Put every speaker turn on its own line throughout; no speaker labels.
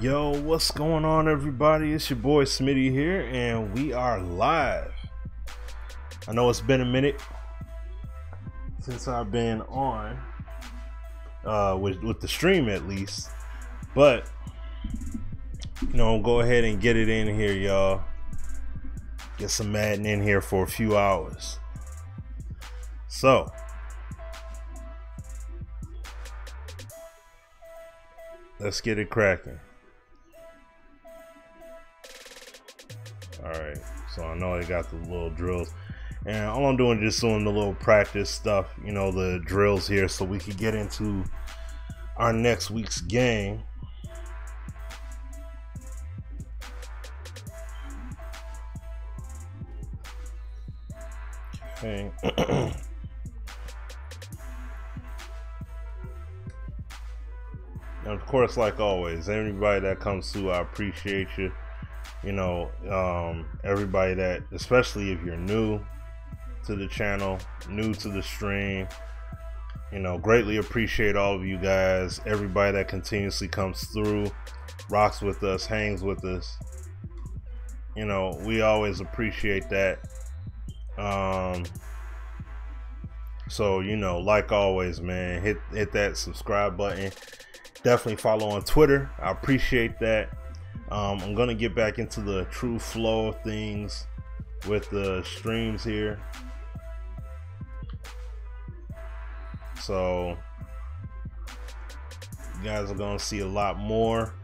Yo, what's going on, everybody? It's your boy Smitty here, and we are live. I know it's been a minute since I've been on with the stream, at least, but go ahead and get it in here, y'all. Get some Madden in here for a few hours. So let's get it cracking. Alright, so I know I got the little drills, and all I'm doing is just doing the little practice stuff, the drills here, so we can get into our next week's game. Okay. And of course, like always, everybody that comes through, I appreciate you. Everybody that, especially if you're new to the channel, new to the stream, greatly appreciate all of you guys. Everybody that continuously comes through, rocks with us, hangs with us. We always appreciate that. So like always, man, hit that subscribe button. Definitely follow on Twitter. I appreciate that. I'm gonna get back into the true flow of things with the streams here. So you guys are gonna see a lot more.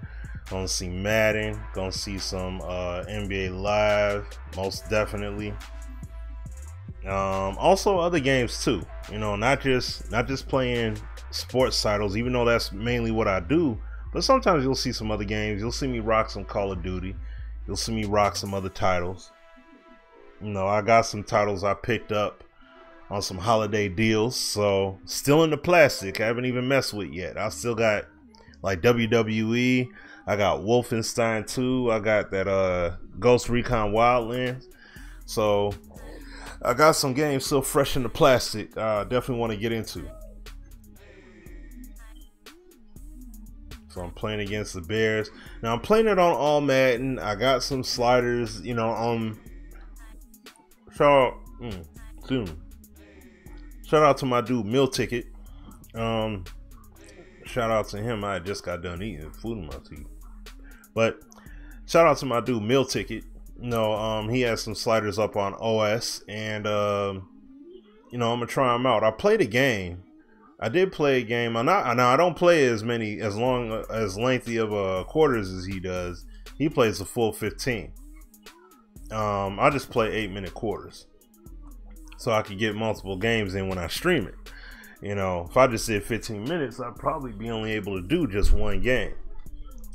Gonna see Madden, gonna see some NBA Live, most definitely. Also other games too. Not just playing sports titles, even though that's mainly what I do. But sometimes you'll see some other games. You'll see me rock some Call of Duty. You'll see me rock some other titles. I got some titles I picked up on some holiday deals. So still in the plastic. I haven't even messed with yet. I still got like WWE. I got Wolfenstein 2. I got that Ghost Recon Wildlands. So I got some games still fresh in the plastic. Definitely want to get into. So I'm playing against the Bears. Now I'm playing it on all Madden. I got some sliders, shout out to my dude Meal Ticket. Shout out to him. I just got done eating food in my teeth. But shout out to my dude Meal Ticket. He has some sliders up on OS, and I'm gonna try them out. I played a game. I did play a game. I don't play as lengthy of quarters as he does. He plays a full 15. I just play 8-minute quarters, so I could get multiple games in when I stream it. If I just did 15 minutes, I'd probably be only able to do just one game.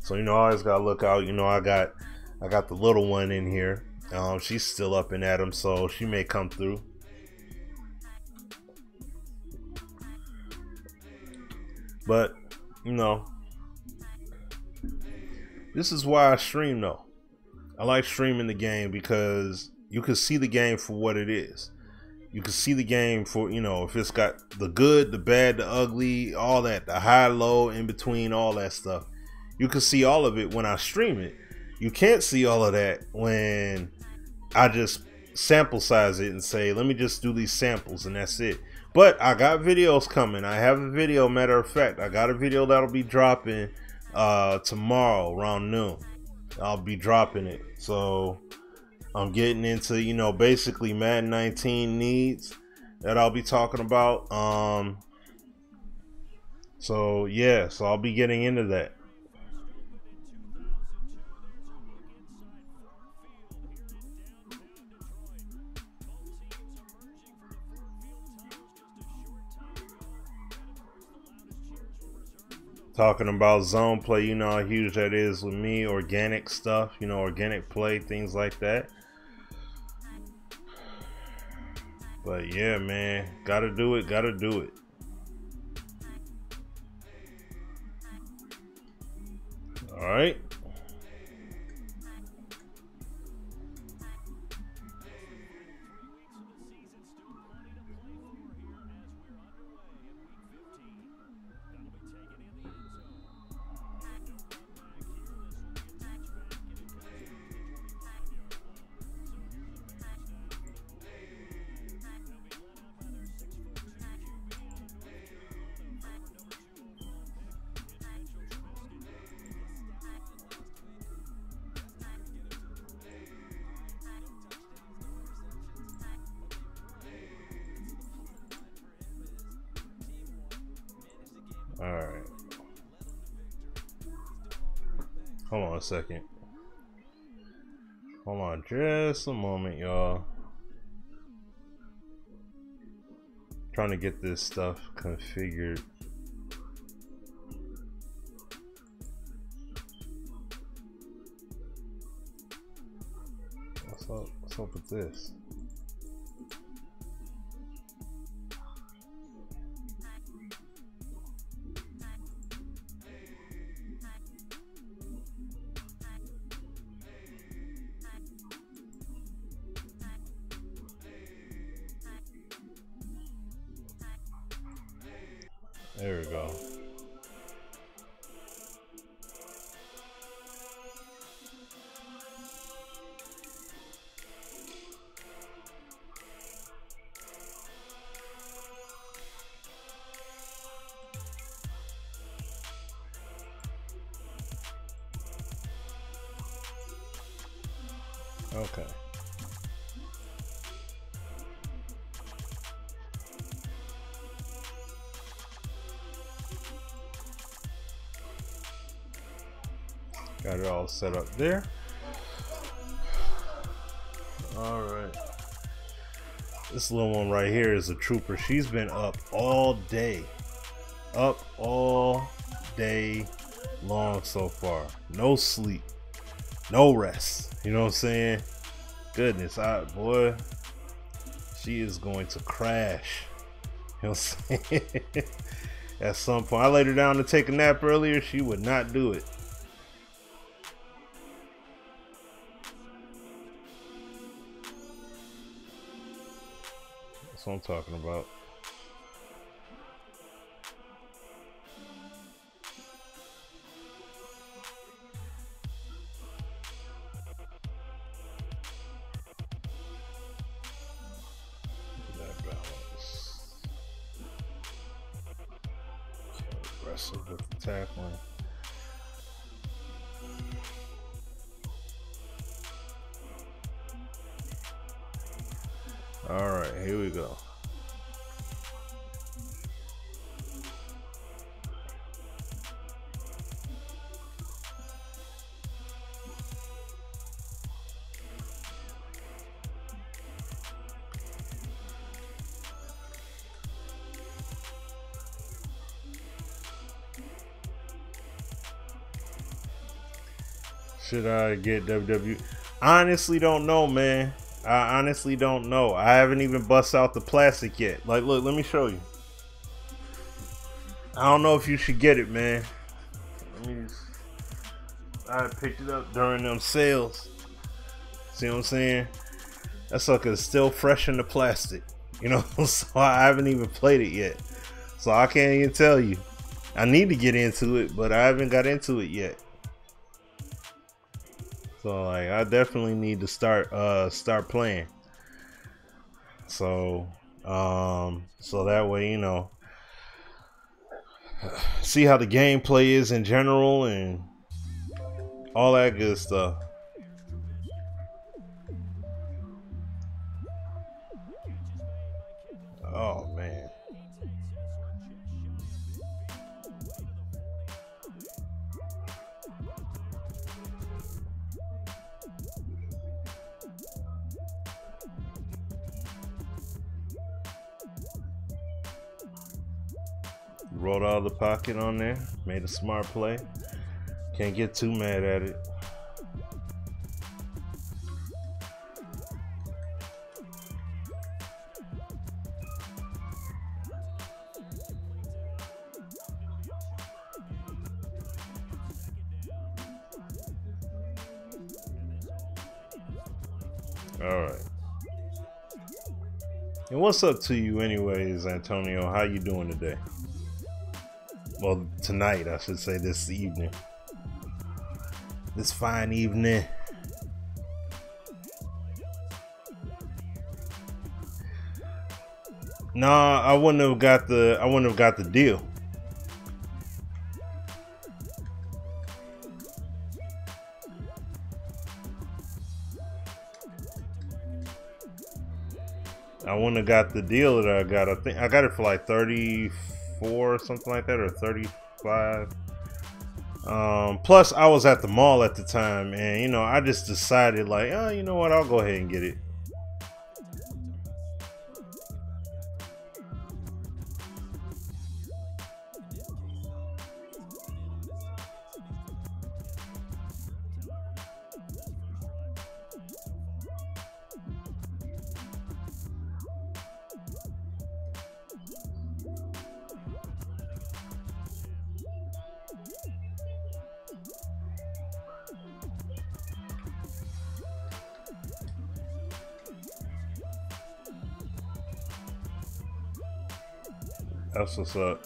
So I always gotta look out. I got the little one in here. She's still up and at him, so she may come through. But this is why I stream though. I like streaming the game because you can see the game for what it is. You can see the game for, if it's got the good, the bad, the ugly, all that, the high, low, in between, all that stuff. You can see all of it when I stream it. You can't see all of that when I just sample size it and say, let me just do these samples and that's it. But I got videos coming. I have a video, matter of fact. I got a video that'll be dropping tomorrow around noon. I'll be dropping it. So I'm getting into, basically Madden 19 needs that I'll be talking about. So yeah, so I'll be getting into that. Talking about zone play, you know how huge that is with me. Organic stuff, organic play, things like that. But yeah, man, gotta do it. All right. Hold on a second. Hold on just a moment, y'all. Trying to get this stuff configured. What's up with this? There we go. Okay. Got it all set up there. All right. This little one right here is a trooper. She's been up all day. Up all day long so far. No sleep. No rest. You know what I'm saying? Goodness, boy. She is going to crash. You know what I'm saying? At some point. I laid her down to take a nap earlier. She would not do it. That's what I'm talking about. That balance. Aggressive with the tackling. All right, here we go. Should I get WWE? Honestly, don't know, man. I honestly don't know. I haven't even bust out the plastic yet. Like, look, let me show you. I don't know if you should get it, man. I picked it up during them sales. See what I'm saying? That sucker is still fresh in the plastic. You know, so I haven't even played it yet. So I can't even tell you. I need to get into it, but I haven't got into it yet. So like I definitely need to start playing. So so that way, you know, see how the gameplay is in general and all that good stuff. Oh man. Rolled out of the pocket on there, made a smart play. Can't get too mad at it. All right. And what's up to you anyways, Antonio? How you doing today? Well, tonight, I should say, this evening. This fine evening. Nah, I wouldn't have got the deal. I wouldn't have got the deal that I got. I think I got it for like 34 or something like that, or 35. Plus, I was at the mall at the time, and you know, I just decided like, oh, you know what? I'll go ahead and get it. That's what's up.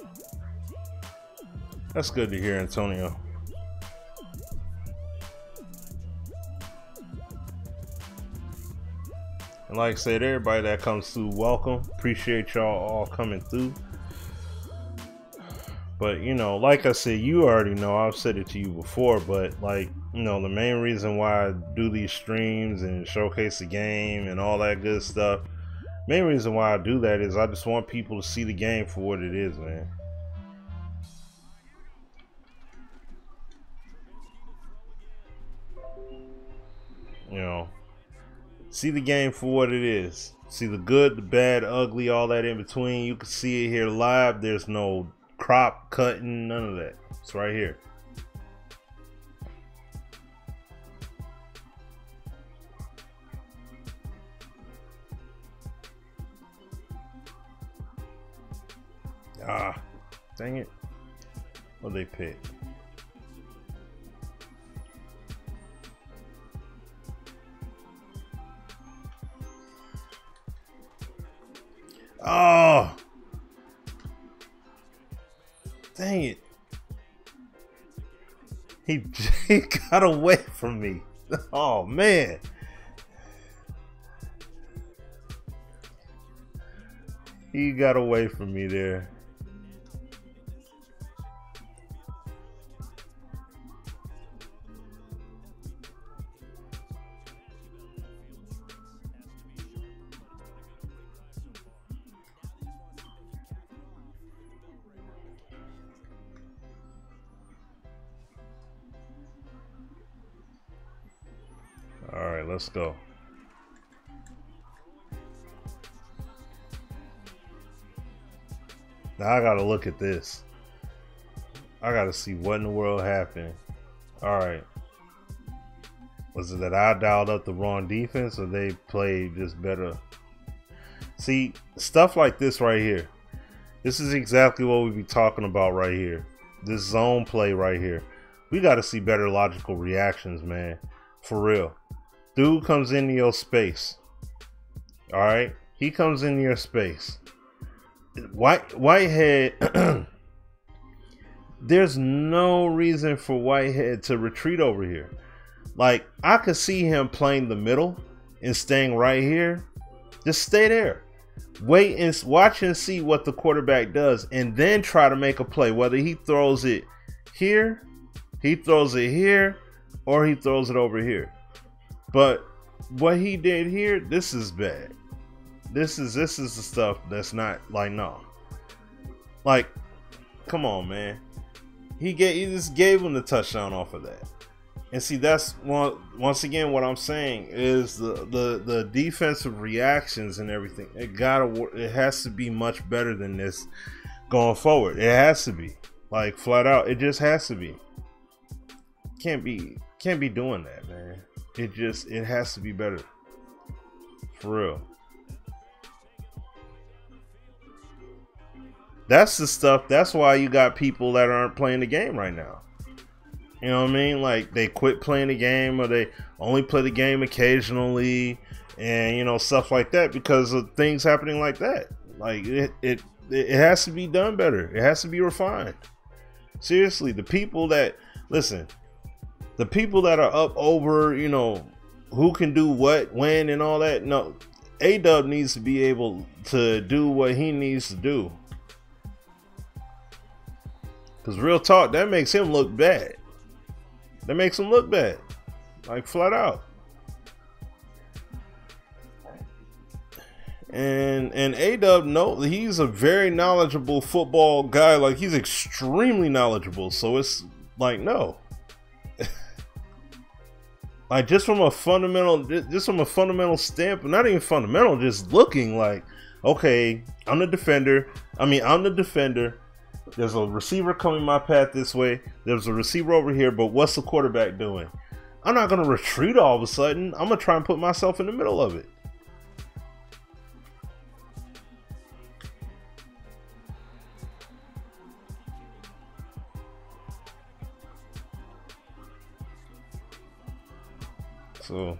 That's good to hear, Antonio. And like I said, everybody that comes through, welcome. Appreciate y'all all coming through. But, you know, like I said, you already know, I've said it to you before, but like, you know, the main reason why I do these streams and showcase the game and all that good stuff, main reason why I do that is I just want people to see the game for what it is, man. You know, see the game for what it is. See the good, the bad, ugly, all that in between. You can see it here live. There's no crop cutting, none of that. It's right here. Ah, dang it. What they pick? Oh, dang it. He got away from me. Oh, man. He got away from me there. All right, let's go. Now I gotta look at this. I gotta see what in the world happened. All right. Was it that I dialed up the wrong defense or they played just better? See, stuff like this right here. This is exactly what we be talking about right here. This zone play right here. We gotta see better logical reactions, man. For real. Dude comes into your space. All right, he comes into your space. Whitehead. There's no reason for Whitehead to retreat over here. Like, I could see him playing the middle and staying right here. Just stay there. Wait and watch and see what the quarterback does, and then try to make a play. Whether he throws it here, he throws it here, or he throws it over here. But what he did here, this is bad. This is the stuff that's not like, no. Like, come on, man. He just gave him the touchdown off of that. And see, that's once again what I'm saying is the defensive reactions and everything. It has to be much better than this going forward. It has to be, like, flat out. It just has to be. Can't be doing that, man. It has to be better. For real. That's the stuff. That's why you got people that aren't playing the game right now. You know what I mean? Like, they quit playing the game, or they only play the game occasionally, and, you know, stuff like that because of things happening like that. Like, it has to be done better. It has to be refined. Seriously, the people that, listen, the people that are up over, you know, who can do what, when, and all that, no, A-Dub needs to be able to do what he needs to do. Because real talk, that makes him look bad. That makes him look bad. Like, flat out. And A-Dub, no, he's a very knowledgeable football guy. Like, he's extremely knowledgeable. So it's Like, no. Like, just from a fundamental standpoint, not even fundamental, just looking like, okay, I'm the defender. There's a receiver coming my path this way. There's a receiver over here, but what's the quarterback doing? I'm not going to retreat all of a sudden. I'm going to try and put myself in the middle of it. So,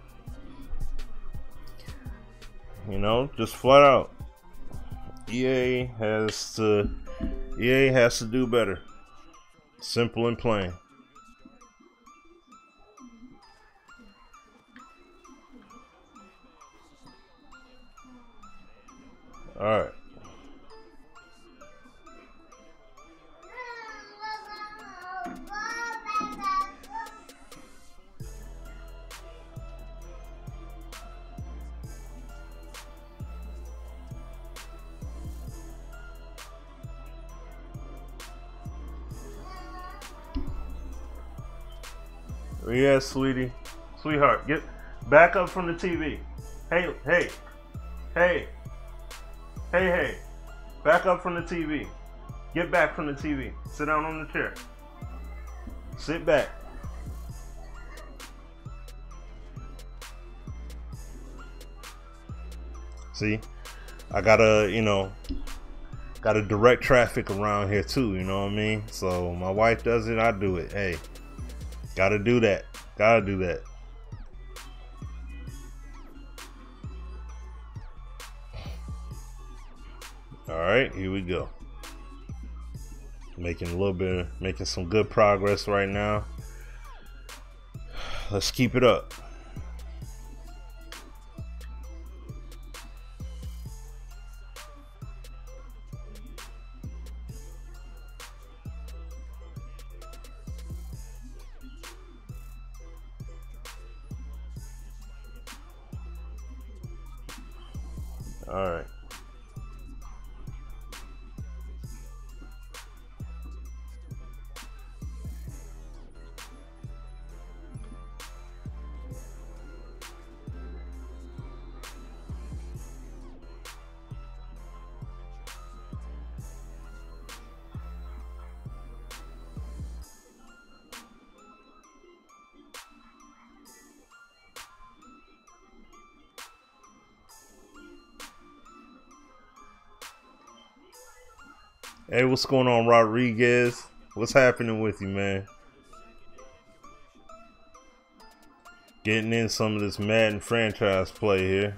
you know, just flat out, EA has to do better. Simple and plain. All right. Yeah, sweetie. Sweetheart, get back up from the TV. Hey. Back up from the TV. Get back from the TV. Sit down on the chair. Sit back. See, I gotta direct traffic around here too, you know what I mean? So my wife does it, I do it. Hey. Gotta do that. All right, here we go. Making some good progress right now. Let's keep it up. All right. Hey, what's going on, Rodriguez? What's happening with you, man? Getting in some of this Madden franchise play here.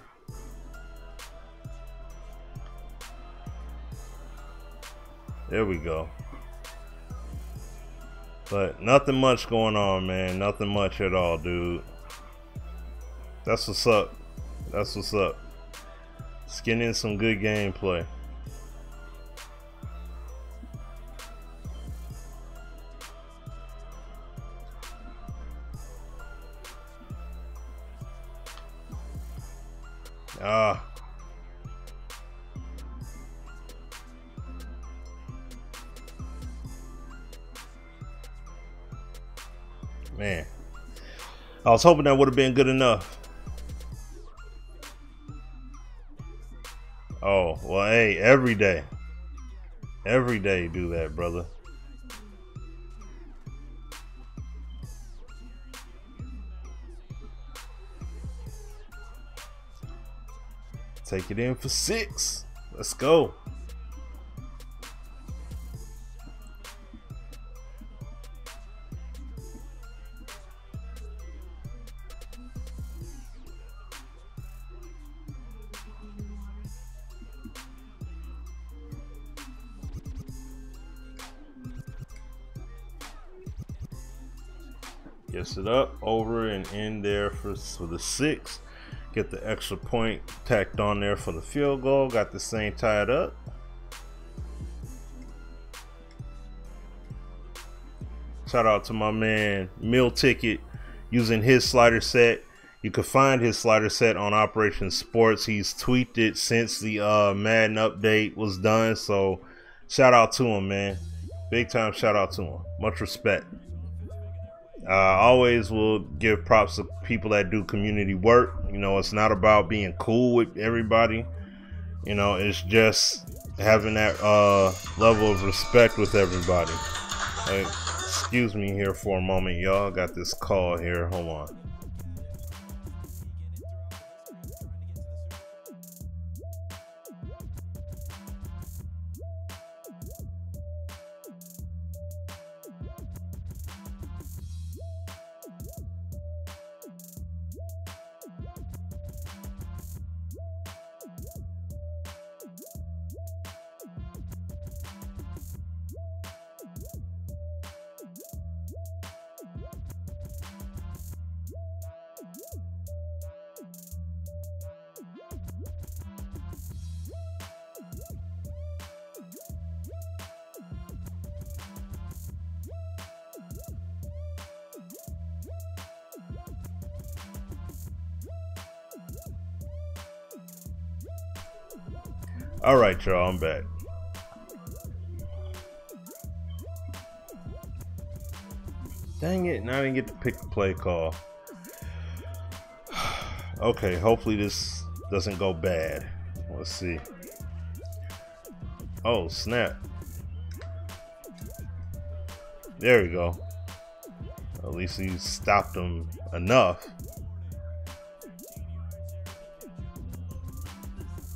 There we go. But nothing much going on, man. Nothing much at all, dude. That's what's up. That's what's up. Just getting in some good gameplay. Man, I was hoping that would have been good enough. Oh, well, hey, every day do that, brother. Take it in for 6. Let's go. Gets it up, over, and in there for the 6. Get the extra point tacked on there for the field goal. Got this thing tied up. Shout out to my man Meal Ticket using his slider set. You can find his slider set on Operation Sports. He's tweaked it since the Madden update was done. So shout out to him, man. Big time shout out to him. Much respect. Always will give props to people that do community work. You know, it's not about being cool with everybody. You know, it's just having that level of respect with everybody. Excuse me here for a moment, y'all. I got this call here. Hold on. All right, y'all, I'm back. Dang it, now I didn't get to pick the play call. Okay, hopefully this doesn't go bad. Let's see. Oh, snap. There we go. At least he stopped him enough.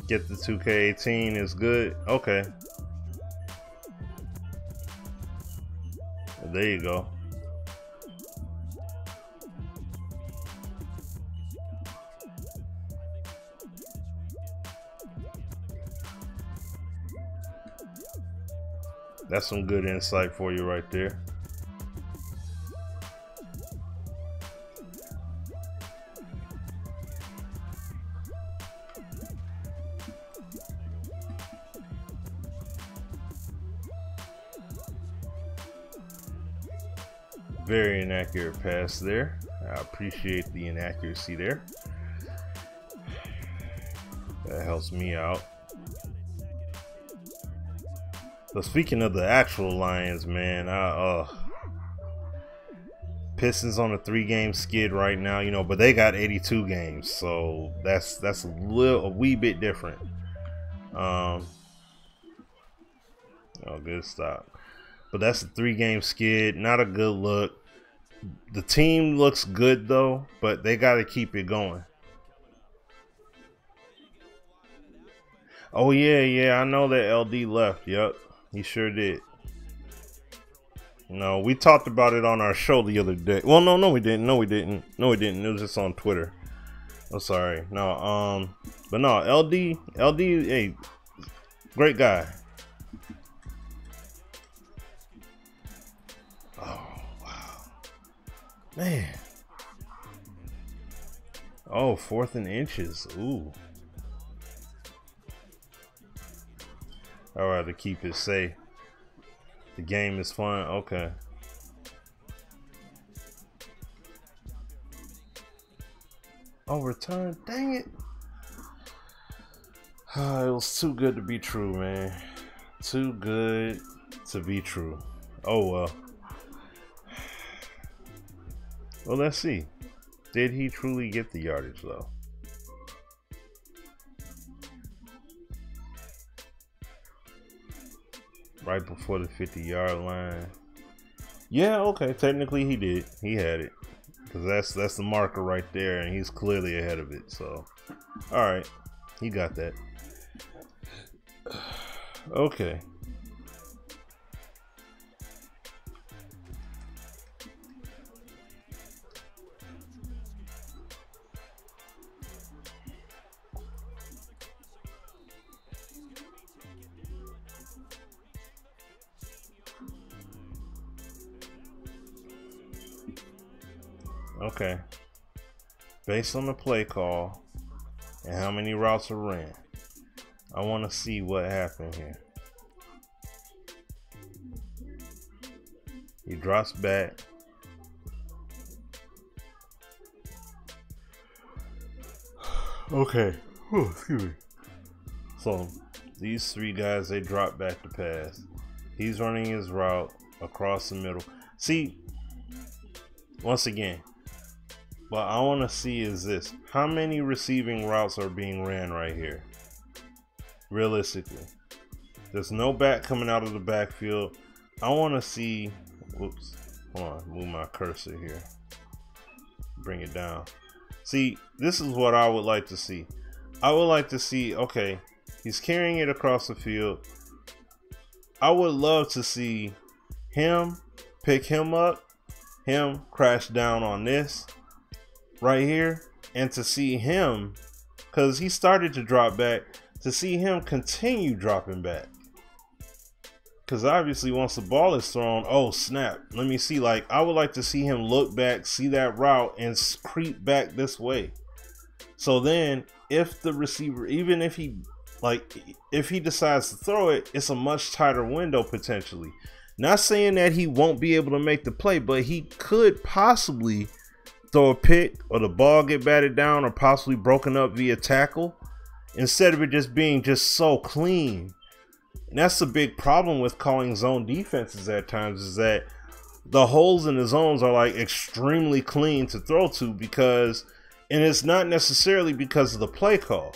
Get the 2K18 is good. Okay. Well, there you go. That's some good insight for you right there. Very inaccurate pass there. I appreciate the inaccuracy there. That helps me out. So speaking of the actual Lions, man, Pistons on a 3-game skid right now, you know, but they got 82 games, so that's a wee bit different. Oh, good stop. But that's a 3-game skid. Not a good look. The team looks good though, but they got to keep it going. Oh yeah, I know that LD left. Yep, he sure did. No, we talked about it on our show the other day. Well, no, we didn't. No, we didn't. It was just on Twitter. I'm sorry. No, but no, LD, hey, great guy. Oh wow, man. Oh, 4th and inches. Ooh. All right, to keep it safe. The game is fun. Okay. Oh, return. Dang it. It was too good to be true, man. Too good to be true. Oh, well. Well, let's see. Did he truly get the yardage, though? Right before the 50-yard line. Yeah, okay. Technically, he did. He had it. Because that's the marker right there, and he's clearly ahead of it. So, all right. He got that. Okay. Okay. Based on the play call and how many routes are ran, I want to see what happened here. He drops back. Okay. Whew, excuse me. So these 3 guys, they drop back to pass. He's running his route across the middle. See, once again, what I want to see is this: how many receiving routes are being ran right here? Realistically, there's no back coming out of the backfield. I want to see. Whoops. Hold on. Move my cursor here. Bring it down. See, this is what I would like to see. I would like to see. Okay, he's carrying it across the field. I would love to see him pick him up, him crash down on this right here, and to see him, because he started to drop back, to see him continue dropping back. Because obviously once the ball is thrown, oh snap, let me see, like I would like to see him look back, see that route, and creep back this way. So then if the receiver, even if he decides to throw it, it's a much tighter window potentially. Not saying that he won't be able to make the play, but he could possibly throw a pick, or the ball get batted down, or possibly broken up via tackle, instead of it just being just so clean. And that's the big problem with calling zone defenses at times, is that the holes in the zones are like extremely clean to throw to, because, and it's not necessarily because of the play call.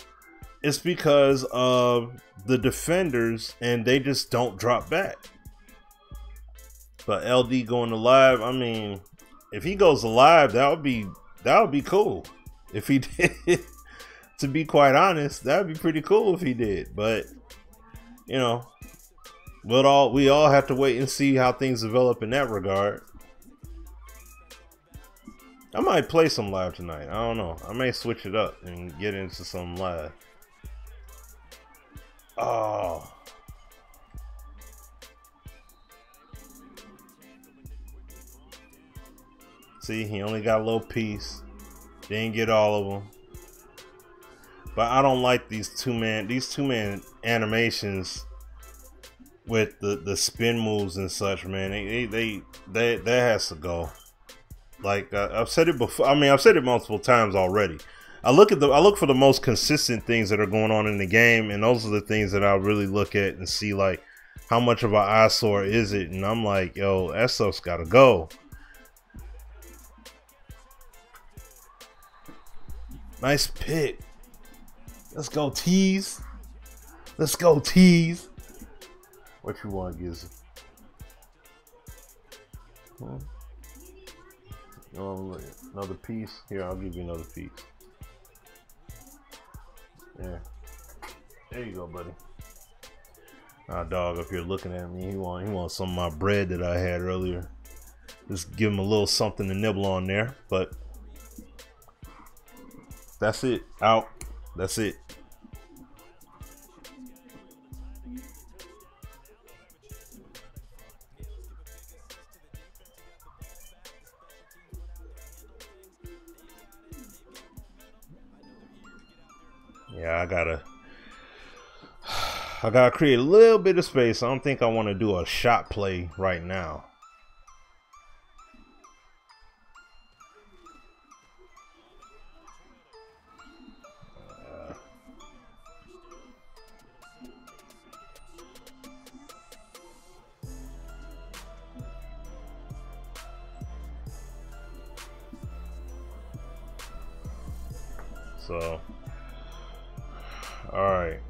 It's because of the defenders, and they just don't drop back. But LD going to live, I mean, if he goes live, that would be cool. If he did, to be quite honest, that would be pretty cool if he did. But you know, we all have to wait and see how things develop in that regard. I might play some live tonight. I don't know. I may switch it up and get into some live. Oh. See, he only got a little piece. Didn't get all of them. But I don't like these two-man animations with the spin moves and such, man. That has to go. Like I've said it before. I mean, I've said it multiple times already. I look for the most consistent things that are going on in the game, and those are the things that I really look at and see, like, how much of an eyesore is it? And I'm like, yo, that stuff's gotta go. Nice pick. Let's go, tease. Let's go, tease. What you want, Gizzy? Oh, another piece. Here, I'll give you another piece. Yeah. There you go, buddy. Our dog up here looking at me. He wants some of my bread that I had earlier. Just give him a little something to nibble on there, but that's it. Out. That's it. Yeah, I gotta create a little bit of space. I don't think I want to do a shot play right now. So, all right.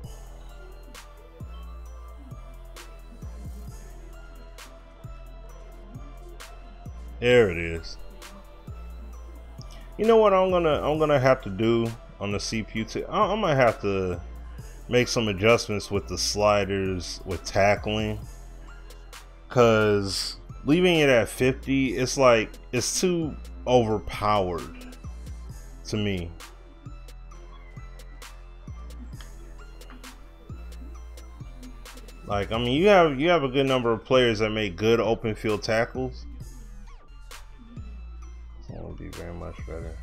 There it is. You know what I'm gonna have to do on the CPU? I'm gonna have to make some adjustments with the sliders with tackling, cause leaving it at 50, it's like it's too overpowered to me. Like, I mean, you have a good number of players that make good open field tackles. That would be very much better.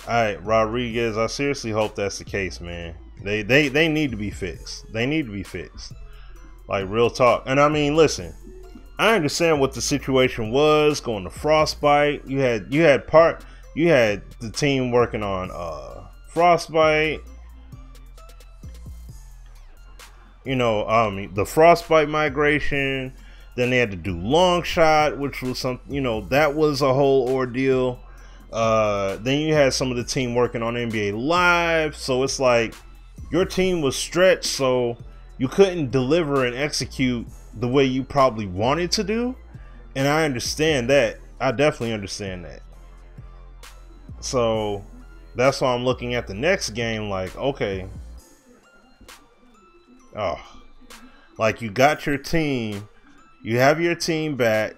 Alright, Rodriguez, I seriously hope that's the case, man. They need to be fixed. They need to be fixed. Like, real talk. And I mean, listen, I understand what the situation was, going to Frostbite. You had the team working on Frostbite. You know, the Frostbite migration. Then they had to do long shot, which was something, you know, that was a whole ordeal. Then you had some of the team working on NBA Live. So it's like your team was stretched, so you couldn't deliver and execute the way you probably wanted to do. And I understand that. I definitely understand that. So that's why I'm looking at the next game like, okay, oh, like you got your team, you have your team back,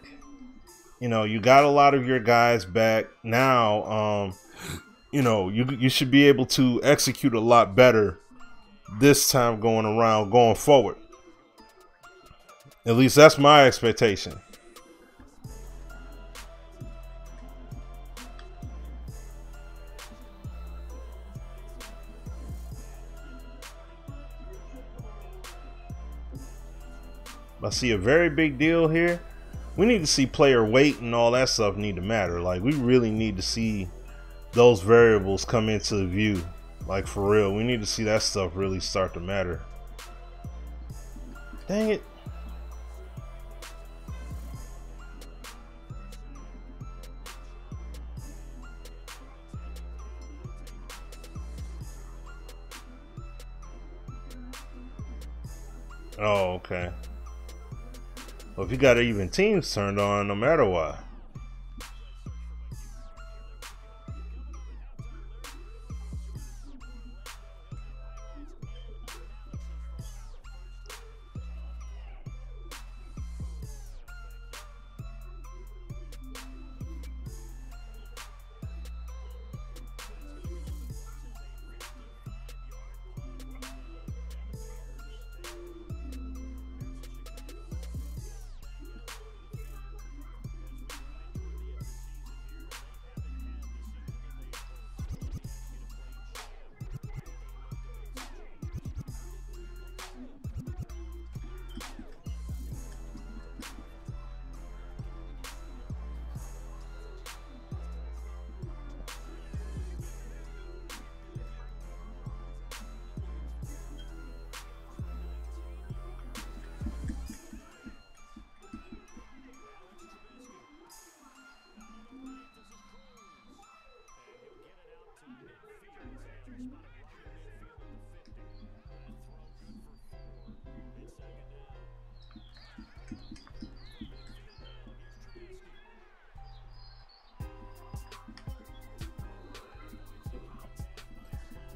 you know, you got a lot of your guys back now. You know, you should be able to execute a lot better this time going forward. At least that's my expectation. I see a very big deal here. We need to see player weight and all that stuff need to matter. Like, we really need to see those variables come into view. Like, for real, we need to see that stuff really start to matter. Dang it. Oh, okay. Well, if you got even teams turned on, no matter what.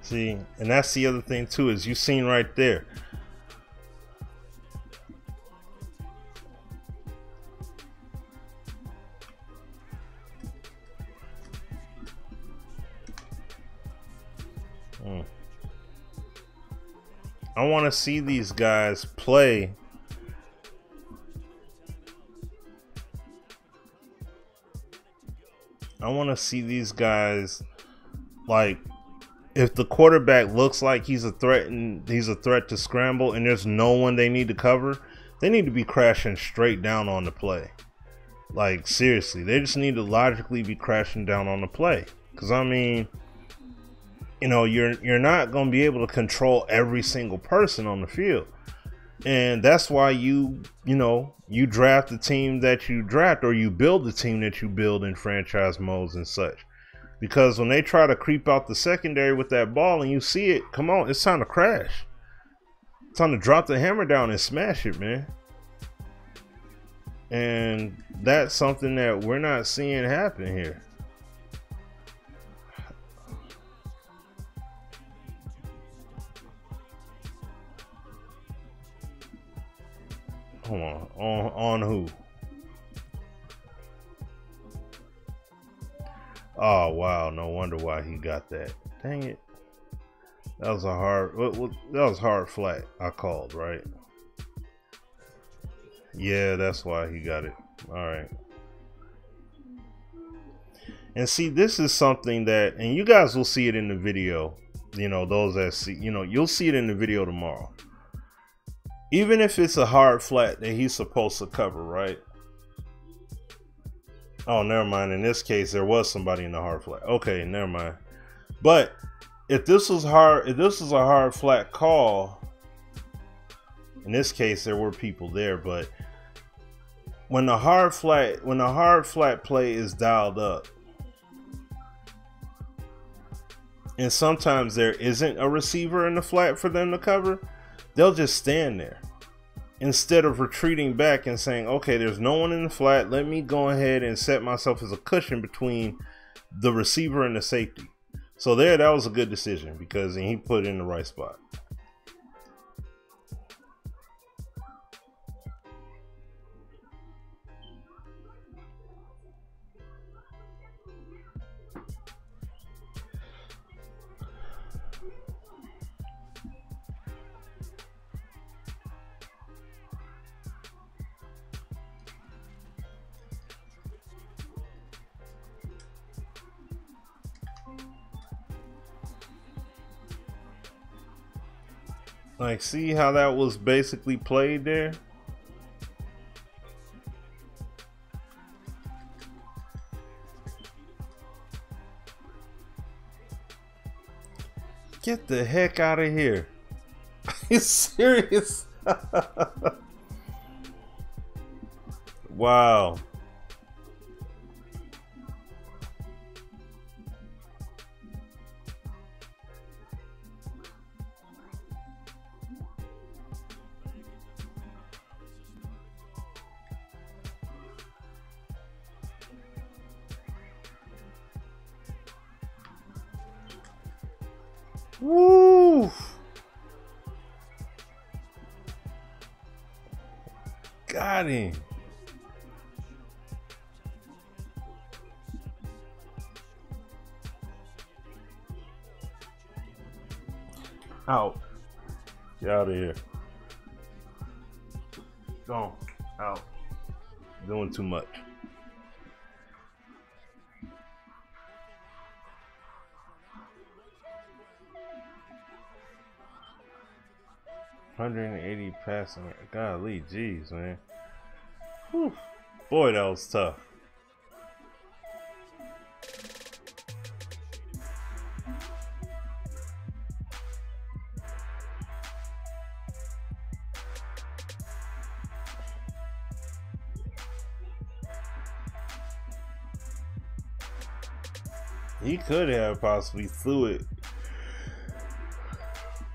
See, and that's the other thing too, is you seen right there. I want to see these guys play. I want to see these guys, like, if the quarterback looks like he's a threat to scramble and there's no one they need to cover, they need to be crashing straight down on the play. Like, seriously, they just need to logically be crashing down on the play. Because, I mean, you know, you're not going to be able to control every single person on the field. And that's why you draft the team that you draft, or you build the team that you build in franchise modes and such. Because when they try to creep out the secondary with that ball and you see it, come on, it's time to crash. It's time to drop the hammer down and smash it, man. And that's something that we're not seeing happen here. Hold on who? Oh wow, no wonder why he got that. Dang it. That was a hard, that was hard flat I called, right? Yeah, that's why he got it. All right. And see, this is something that, and you guys will see it in the video, you know, those that see, you know, you'll see it in the video tomorrow. Even if it's a hard flat that he's supposed to cover, right? Oh, never mind. In this case, there was somebody in the hard flat. Okay, never mind. But if this was hard, if this is a hard flat call, in this case, there were people there, but when the hard flat play is dialed up, and sometimes there isn't a receiver in the flat for them to cover, they'll just stand there instead of retreating back and saying, okay, there's no one in the flat, let me go ahead and set myself as a cushion between the receiver and the safety. So that was a good decision because he put it in the right spot. Like, see how that was basically played there? Get the heck out of here. Are you serious? Wow. Woo! Got him. Out. Get out of here. Go. Out. Doing too much. .180 passing. Golly, jeez, man. Whew. Boy, that was tough. He could have possibly threw it,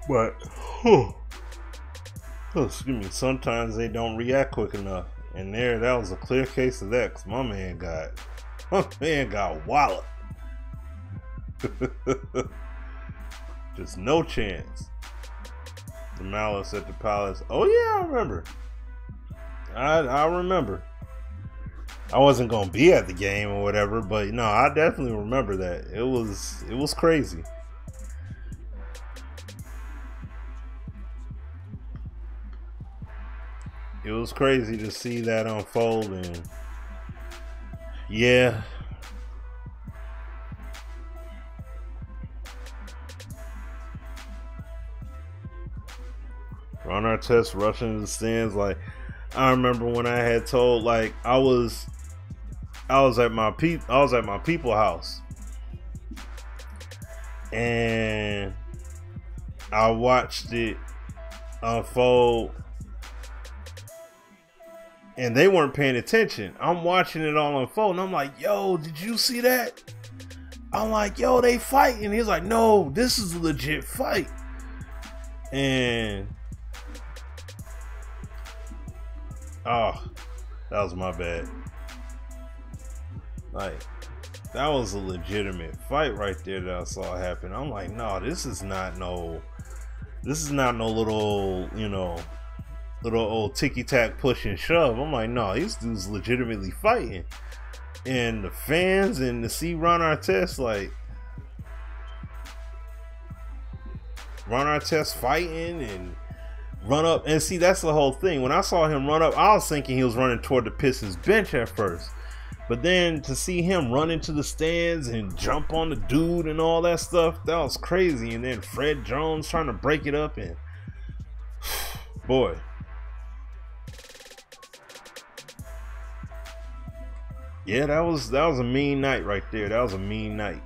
but excuse me, sometimes they don't react quick enough. And that was a clear case of that, because my man got walloped. Just no chance. The Malice at the Palace. Oh yeah, I remember. I remember. I wasn't gonna be at the game or whatever, but no, I definitely remember that. It was crazy. It was crazy to see that unfold, and yeah. Ron Artest rushing to the stands. Like, I remember when I had told, like, I was at my people house, and I watched it unfold. And they weren't paying attention. I'm watching it all unfold, and I'm like, yo, did you see that? I'm like, yo, they fighting. He's like, no, this is a legit fight. And oh, that was my bad. Like, that was a legitimate fight right there that I saw happen. I'm like, no, this is not no little, little old ticky-tack push and shove. I'm like, no, these dudes legitimately fighting. And the fans, and to see Ron Artest, like, Ron Artest fighting and run up. And see, that's the whole thing. When I saw him run up, I was thinking he was running toward the Pistons bench at first. But then to see him run into the stands and jump on the dude and all that stuff, that was crazy. And then Fred Jones trying to break it up, and boy. Yeah, that was a mean night right there. That was a mean night.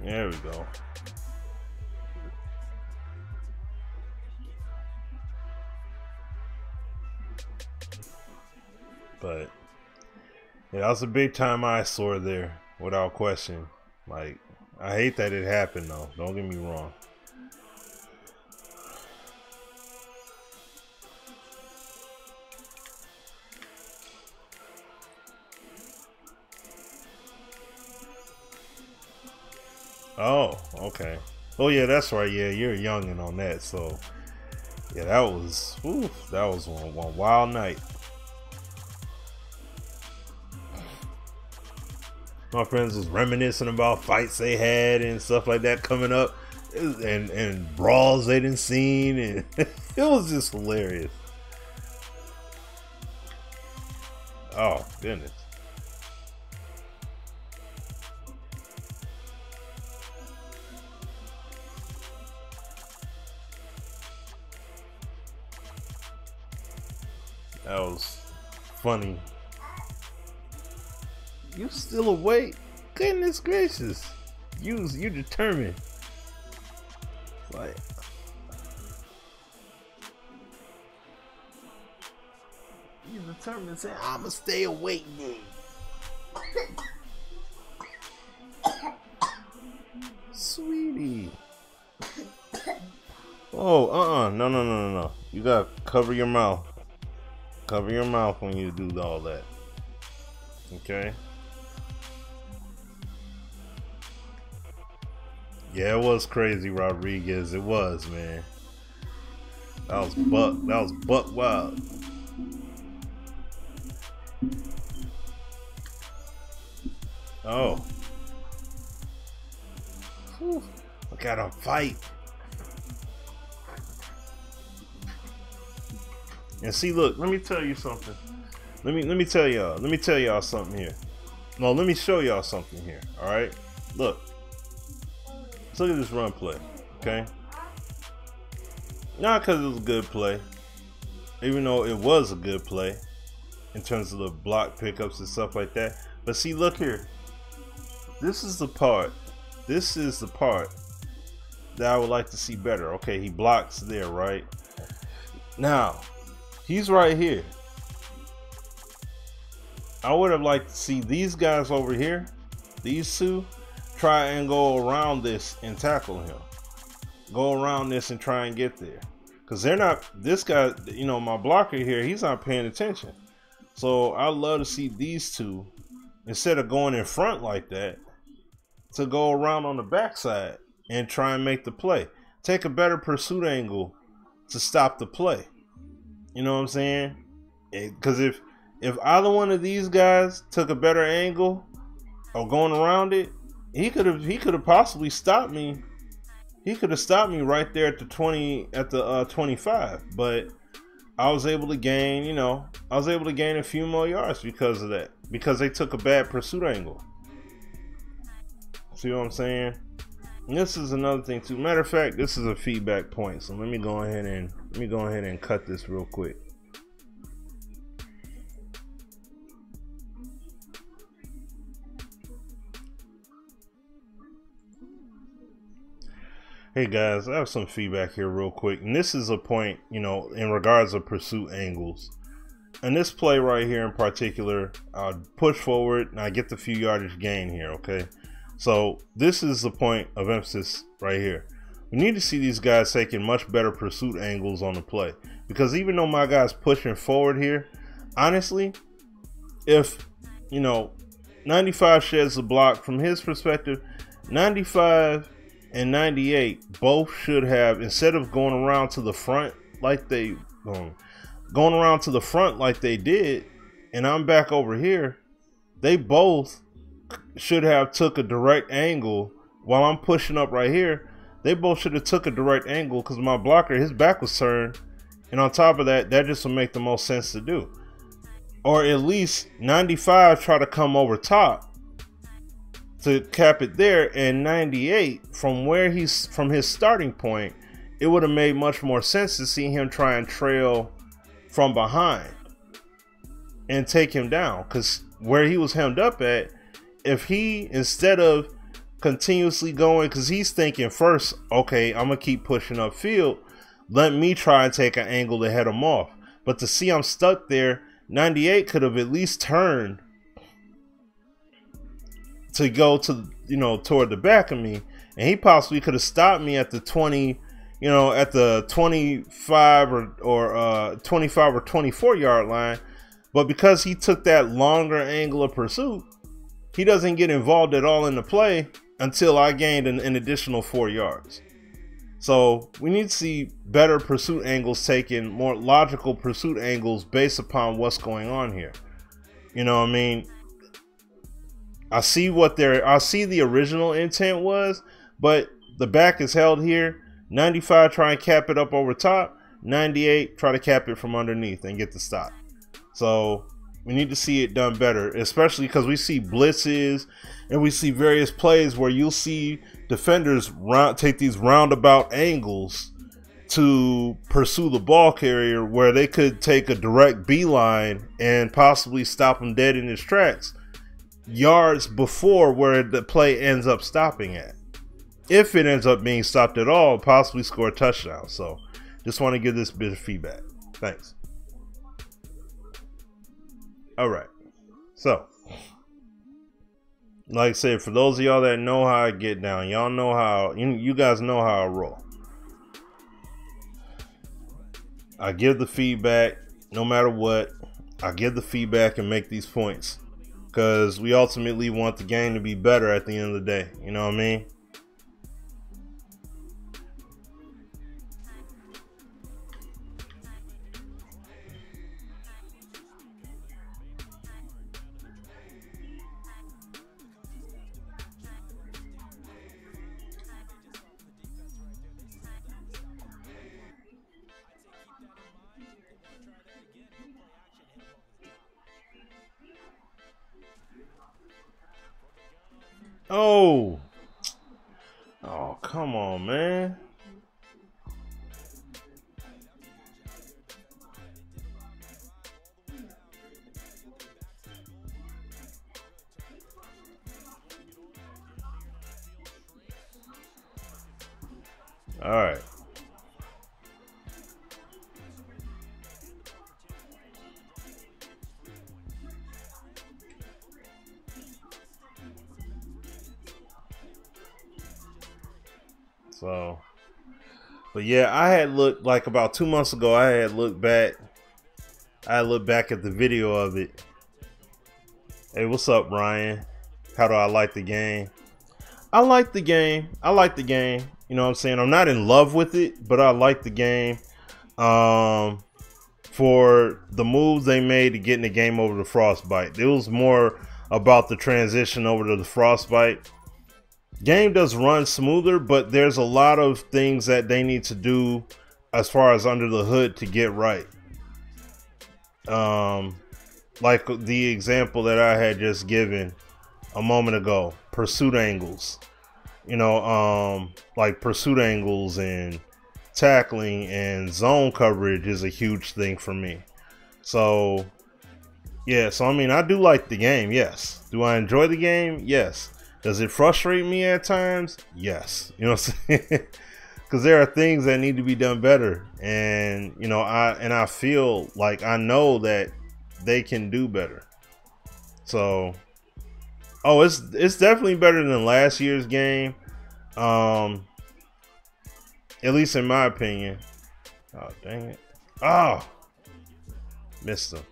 There we go. But yeah, that was a big time eyesore there, without question. Like, I hate that it happened though. Don't get me wrong. Oh, okay. Oh yeah, that's right. Yeah, you're a youngin' on that. So yeah, that was one wild night. My friends was reminiscing about fights they had and stuff like that coming up, and brawls they didn't seen, and it was just hilarious. Oh goodness. That was funny. You still awake? Goodness gracious. You determined. Like, you determined to say, I'ma stay awake then. Sweetie. Oh, no. You gotta cover your mouth. Cover your mouth when you do all that. Okay? Yeah, it was crazy, Rodriguez. It was, man. That was buck wild. Oh. Whew. I gotta fight. And see, look, let me tell you something. Let me tell y'all something here. No, let me show y'all something here. Alright? Look. Let's look at this run play. Okay? Not because it was a good play. Even though it was a good play in terms of the block pickups and stuff like that. But see, look here. This is the part. This is the part that I would like to see better. Okay, he blocks there, right? Now, he's right here. I would have liked to see these guys over here, these two, try and go around this and tackle him. Go around this and try and get there. Because they're not, this guy, you know, my blocker here, he's not paying attention. So I'd love to see these two, instead of going in front like that, to go around on the backside and try and make the play. Take a better pursuit angle to stop the play. You know what I'm saying? Because if either one of these guys took a better angle or going around it, he could have possibly stopped me. He could have stopped me right there at the 25. But I was able to gain, you know, a few more yards because of that. Because they took a bad pursuit angle. See what I'm saying? And this is another thing too. Matter of fact, this is a feedback point. So let me go ahead and cut this real quick. Hey guys, I have some feedback here real quick, and this is a point, you know, in regards of pursuit angles. And this play right here in particular, I'll push forward and I get the few yardage gain here, okay? So this is the point of emphasis right here. We need to see these guys taking much better pursuit angles on the play, because even though my guy's pushing forward here, honestly, if, you know, 95 sheds the block, from his perspective, 95 and 98 both should have, instead of going around to the front like they did, and I'm back over here, they both should have took a direct angle while I'm pushing up right here. They both should have took a direct angle, because my blocker, his back was turned, and on top of that, that just would make the most sense to do. Or at least 95 try to come over top to cap it there, and 98 from his starting point, it would have made much more sense to see him try and trail from behind and take him down, because where he was hemmed up at, if he, instead of continuously going because he's thinking first, okay, I'm gonna keep pushing upfield. Let me try and take an angle to head him off. But to see I'm stuck there, 98 could have at least turned to go to, you know, toward the back of me, and he possibly could have stopped me at the 20, you know, at the 25 or 25 or 24 yard line. But because he took that longer angle of pursuit, he doesn't get involved at all in the play until I gained an additional 4 yards. So we need to see better pursuit angles taken, more logical pursuit angles based upon what's going on here. You know what I mean? I see the original intent was, but the back is held here. 95 try and cap it up over top. 98 try to cap it from underneath and get the stop. So we need to see it done better, especially because we see blitzes and we see various plays where you'll see defenders take these roundabout angles to pursue the ball carrier, where they could take a direct beeline and possibly stop him dead in his tracks yards before where the play ends up stopping at. If it ends up being stopped at all, possibly score a touchdown. So just want to give this bit of feedback. Thanks. All right. So, like I said, for those of y'all that know how I get down, y'all know how, you guys know how I roll. I give the feedback no matter what. I give the feedback and make these points because we ultimately want the game to be better at the end of the day. You know what I mean? Oh, come on, man. All right. So, but yeah, I had looked like about 2 months ago. I had looked back at the video of it. Hey, what's up, Brian? How do I like the game? I like the game. I like the game. You know what I'm saying? I'm not in love with it, but I like the game. For the moves they made to get in the game over the Frostbite. It was more about the transition over to the Frostbite. Game does run smoother, but there's a lot of things that they need to do as far as under the hood to get right. Like the example that I had just given a moment ago, pursuit angles. You know, like pursuit angles and tackling and zone coverage is a huge thing for me. So, yeah, so I mean, I do like the game, yes. Do I enjoy the game? Yes. Does it frustrate me at times? Yes. You know what I'm saying? Because there are things that need to be done better. And, you know, I feel like I know that they can do better. So, oh, it's definitely better than last year's game. At least in my opinion. Oh, dang it. Oh, missed him.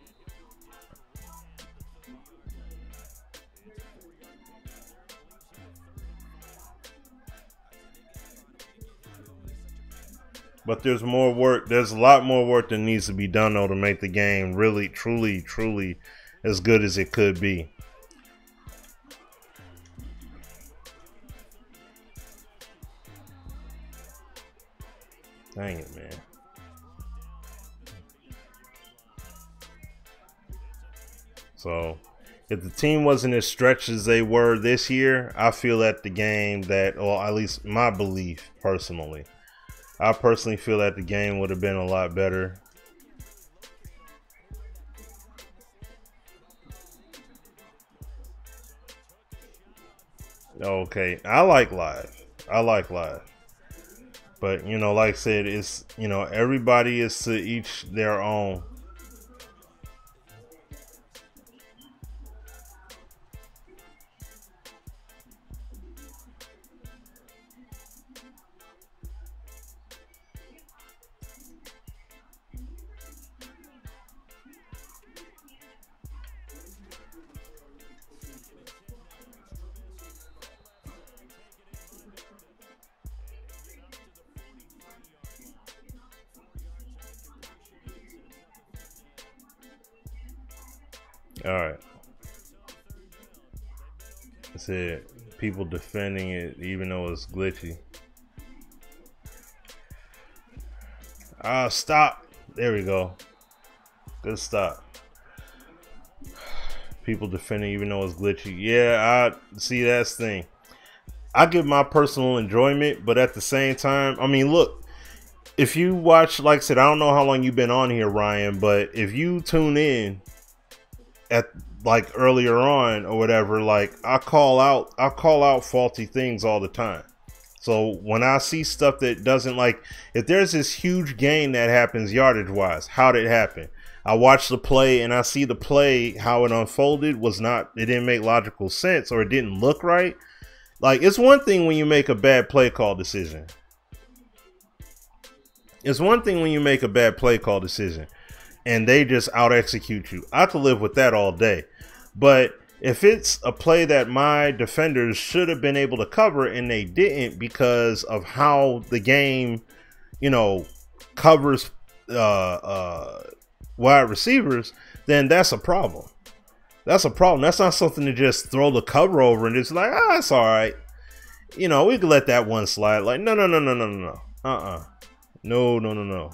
But there's more work. There's a lot more work that needs to be done, though, to make the game really, truly, truly as good as it could be. Dang it, man. So, if the team wasn't as stretched as they were this year, I feel that the game that, or at least my belief personally, I personally feel that the game would have been a lot better. Okay, I like live. I like live. But, you know, like I said, it's, you know, everybody is to each their own. All right. That's it. People defending it even though it's glitchy. Stop. There we go. Good stop. People defending even though it's glitchy. Yeah, I see that's the thing. I give my personal enjoyment, but at the same time, I mean, look, if you watch, like I said, I don't know how long you've been on here, Ryan, but if you tune in at like earlier on or whatever, like I call out faulty things all the time. So when I see stuff that doesn't, like, if there's this huge gain that happens yardage wise, how did it happen? I watch the play and I see the play, how it unfolded was not, it didn't make logical sense, or it didn't look right. Like, it's one thing when you make a bad play call decision. It's one thing when you make a bad play call decision and they just out execute you. I could live with that all day. But if it's a play that my defenders should have been able to cover and they didn't because of how the game, you know, covers wide receivers, then that's a problem. That's a problem. That's not something to just throw the cover over and it's like, it's all right. You know, we could let that one slide. Like, no. No.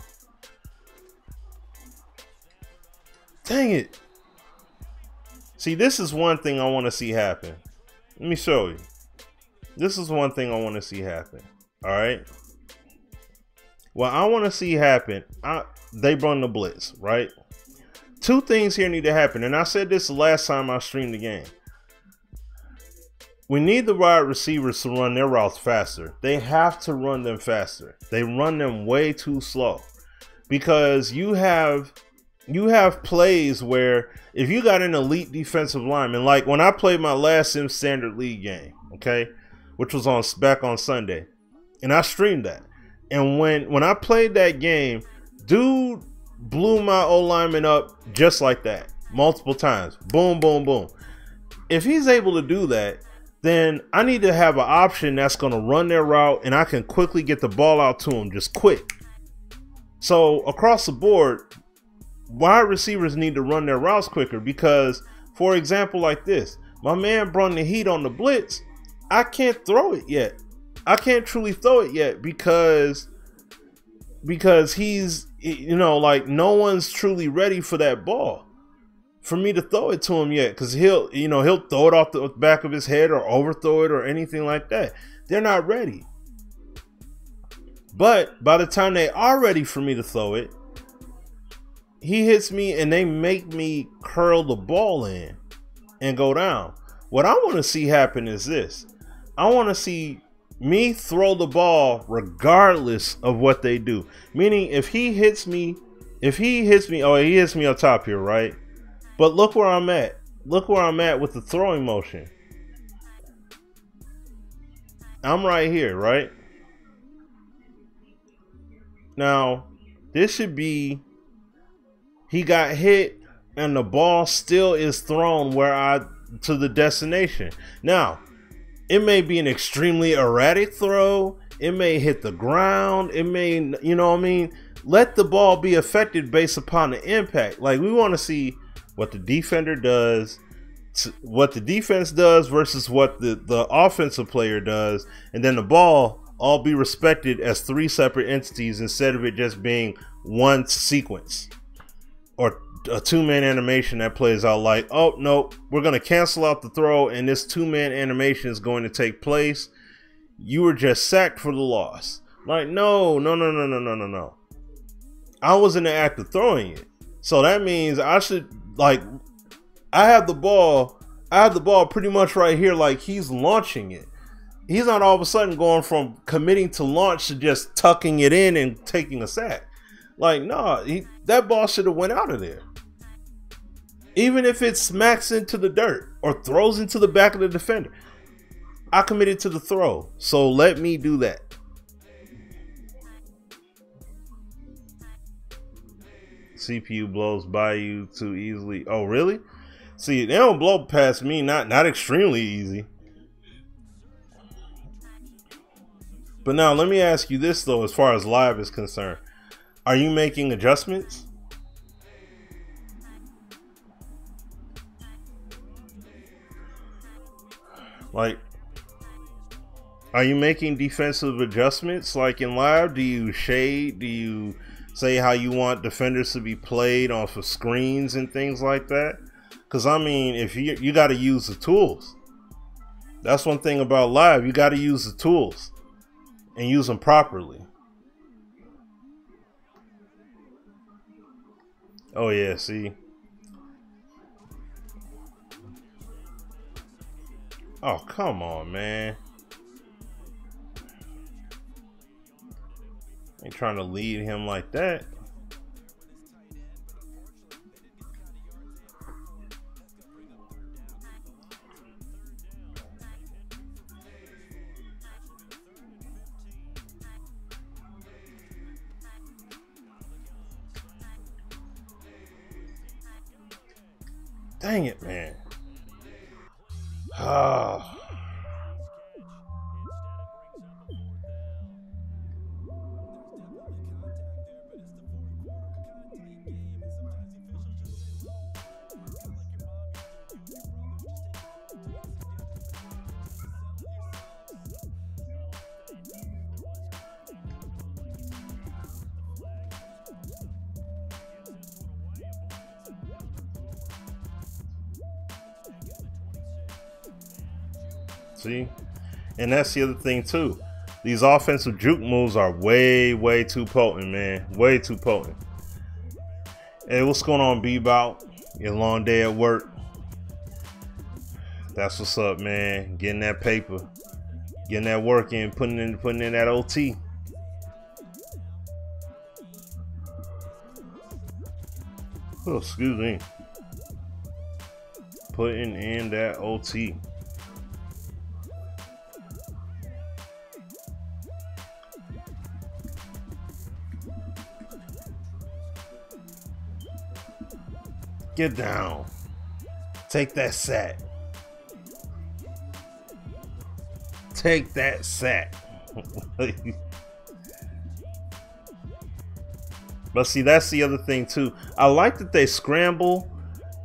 Dang it. See, this is one thing I want to see happen. Let me show you. This is one thing I want to see happen. All right. What I want to see happen, they run the blitz, right? Two things here need to happen. And I said this the last time I streamed the game. We need the wide receivers to run their routes faster. They have to run them faster. They run them way too slow. Because you have plays where if you got an elite defensive lineman, like when I played my last Sim Standard League game, okay, which was back on Sunday, and I streamed that. And when I played that game, dude blew my O-lineman up just like that, multiple times. Boom, boom, boom. If he's able to do that, then I need to have an option that's going to run their route and I can quickly get the ball out to him just quick. So across the board, wide receivers need to run their routes quicker because, for example, like this, my man brought the heat on the blitz. I can't throw it yet. I can't truly throw it yet because he's, you know, like no one's truly ready for that ball for me to throw it to him yet, because he'll throw it off the back of his head or overthrow it or anything like that. They're not ready. But by the time they are ready for me to throw it, he hits me and they make me curl the ball in and go down. What I want to see happen is this. I want to see me throw the ball regardless of what they do. Meaning if he hits me, he hits me up top here, right? But look where I'm at. Look where I'm at with the throwing motion. I'm right here, right? Now, this should be, he got hit and the ball still is thrown to the destination. Now, it may be an extremely erratic throw. It may hit the ground. It may, you know what I mean? Let the ball be affected based upon the impact. Like, we want to see what the defender does, what the defense does versus what the offensive player does, and then the ball all be respected as three separate entities instead of it just being one sequence or a two-man animation that plays out like, oh no, we're going to cancel out the throw and this two-man animation is going to take place. You were just sacked for the loss. Like, no. I was in the act of throwing it. So that means I should, like, I have the ball pretty much right here, like he's launching it. He's not all of a sudden going from committing to launch to just tucking it in and taking a sack. Like, no, that ball should have went out of there. Even if it smacks into the dirt or throws into the back of the defender. I committed to the throw, so let me do that. CPU blows by you too easily. Oh, really? See, they don't blow past me, not extremely easy. But now let me ask you this though, as far as live is concerned. Are you making adjustments? Like, are you making defensive adjustments like in live? Do you shade? Do you say how you want defenders to be played off of screens and things like that? Because I mean, if you got to use the tools. That's one thing about live. You got to use the tools and use them properly. Oh yeah, see. Oh, come on, man. Ain't trying to lead him like that. Dang it, man. Ah. See? And that's the other thing too. These offensive juke moves are way too potent, man. Way too potent. Hey, what's going on, Bebout? Your long day at work. That's what's up, man. Getting that paper. Getting that work in, putting in that OT. Oh, excuse me. Putting in that OT. Get down. Take that sack. Take that sack. But see, that's the other thing too. I like that they scramble,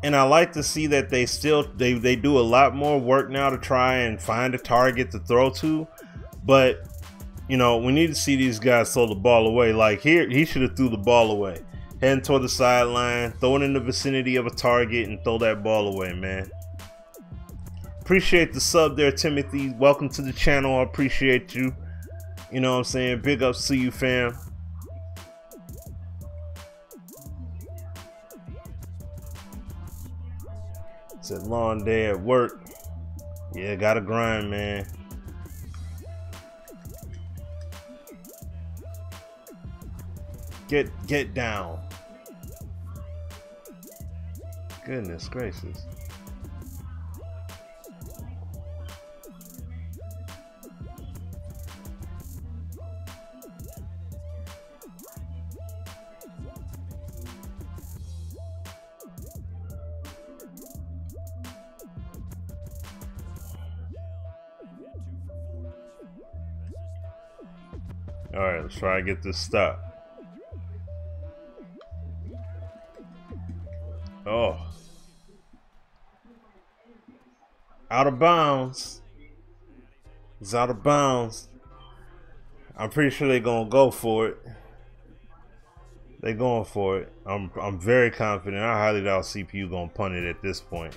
and I like to see that they do a lot more work now to try and find a target to throw to. But you know, we need to see these guys throw the ball away. Like here, he should have threw the ball away. Heading toward the sideline, throw it in the vicinity of a target and throw that ball away, man. Appreciate the sub there, Timothy. Welcome to the channel. I appreciate you. You know what I'm saying? Big ups to you, fam. It's a long day at work. Yeah, gotta grind, man. Get down. Goodness gracious. All right, let's try to get this stop. Oh. Out of bounds. It's out of bounds. I'm pretty sure they're gonna go for it. They're going for it. I'm very confident. I highly doubt CPU gonna punt it at this point.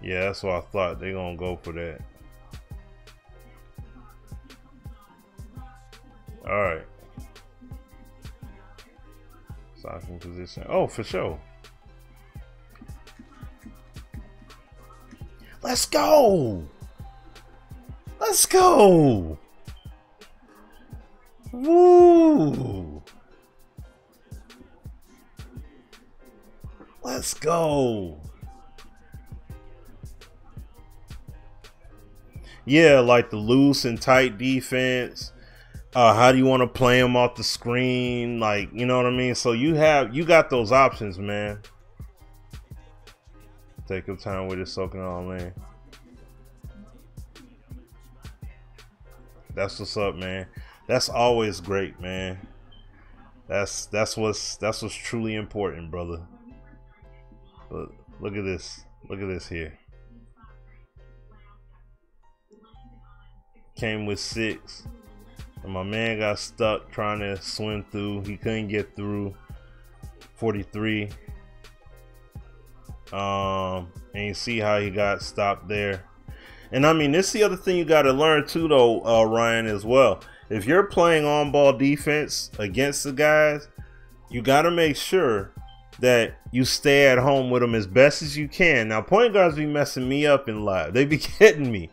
Yeah, that's what I thought. They're gonna go for that. All right. Stocking position. Oh, for sure. Let's go. Let's go. Woo. Let's go. Yeah, like the loose and tight defense. How do you want to play them off the screen? Like, you know what I mean? So you got those options, man. Take your time with it, soaking all in. That's what's up, man. That's always great, man. That's what's truly important, brother. But look at this. Look at this here. Came with 6. And my man got stuck trying to swim through. He couldn't get through. 43. And you see how he got stopped there. And I mean, this is the other thing you got to learn too, though, Ryan, as well. If you're playing on-ball defense against the guys, you got to make sure that you stay at home with them as best as you can. Now, point guards be messing me up in live. They be getting me.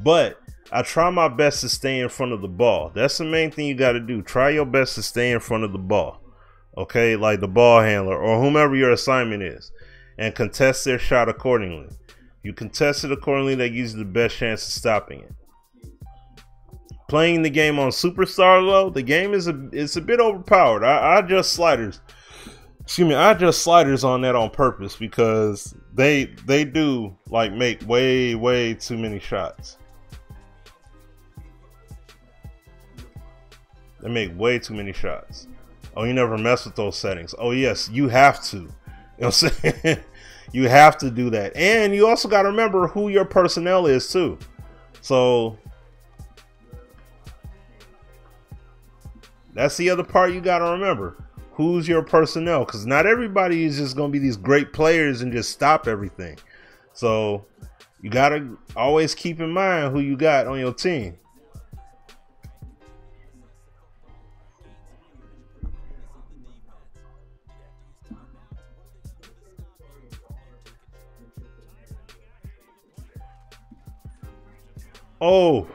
But I try my best to stay in front of the ball. That's the main thing you got to do. Try your best to stay in front of the ball. Okay? Like the ball handler or whomever your assignment is. And contest their shot accordingly. You contest it accordingly, that gives you the best chance of stopping it. Playing the game on Superstar, though, the game is a bit overpowered. I adjust sliders. Excuse me, I adjust sliders on that on purpose because they do like make way too many shots. They make way too many shots. Oh, you never mess with those settings. Oh yes, you have to. You know what I'm saying? You have to do that. And you also got to remember who your personnel is too. So that's the other part you got to remember. Who's your personnel? Because not everybody is just going to be these great players and just stop everything. So you got to always keep in mind who you got on your team. Oh,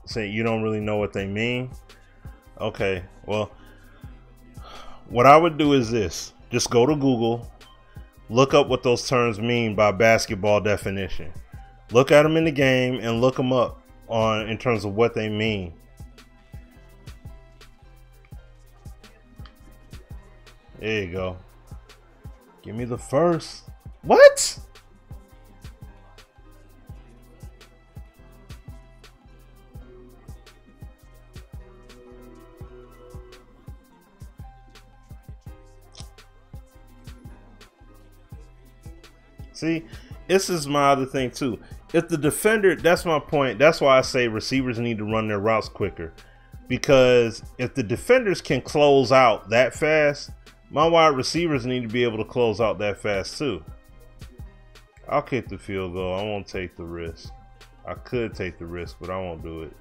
say you don't really know what they mean. Okay, well, what I would do is this: just go to Google, look up what those terms mean by basketball definition, look at them in the game, and look them up in terms of what they mean. There you go. Give me the first. What? See, this is my other thing too. If the defender, that's my point. That's why I say receivers need to run their routes quicker. Because if the defenders can close out that fast, my wide receivers need to be able to close out that fast too. I'll kick the field goal. I won't take the risk. I could take the risk, but I won't do it.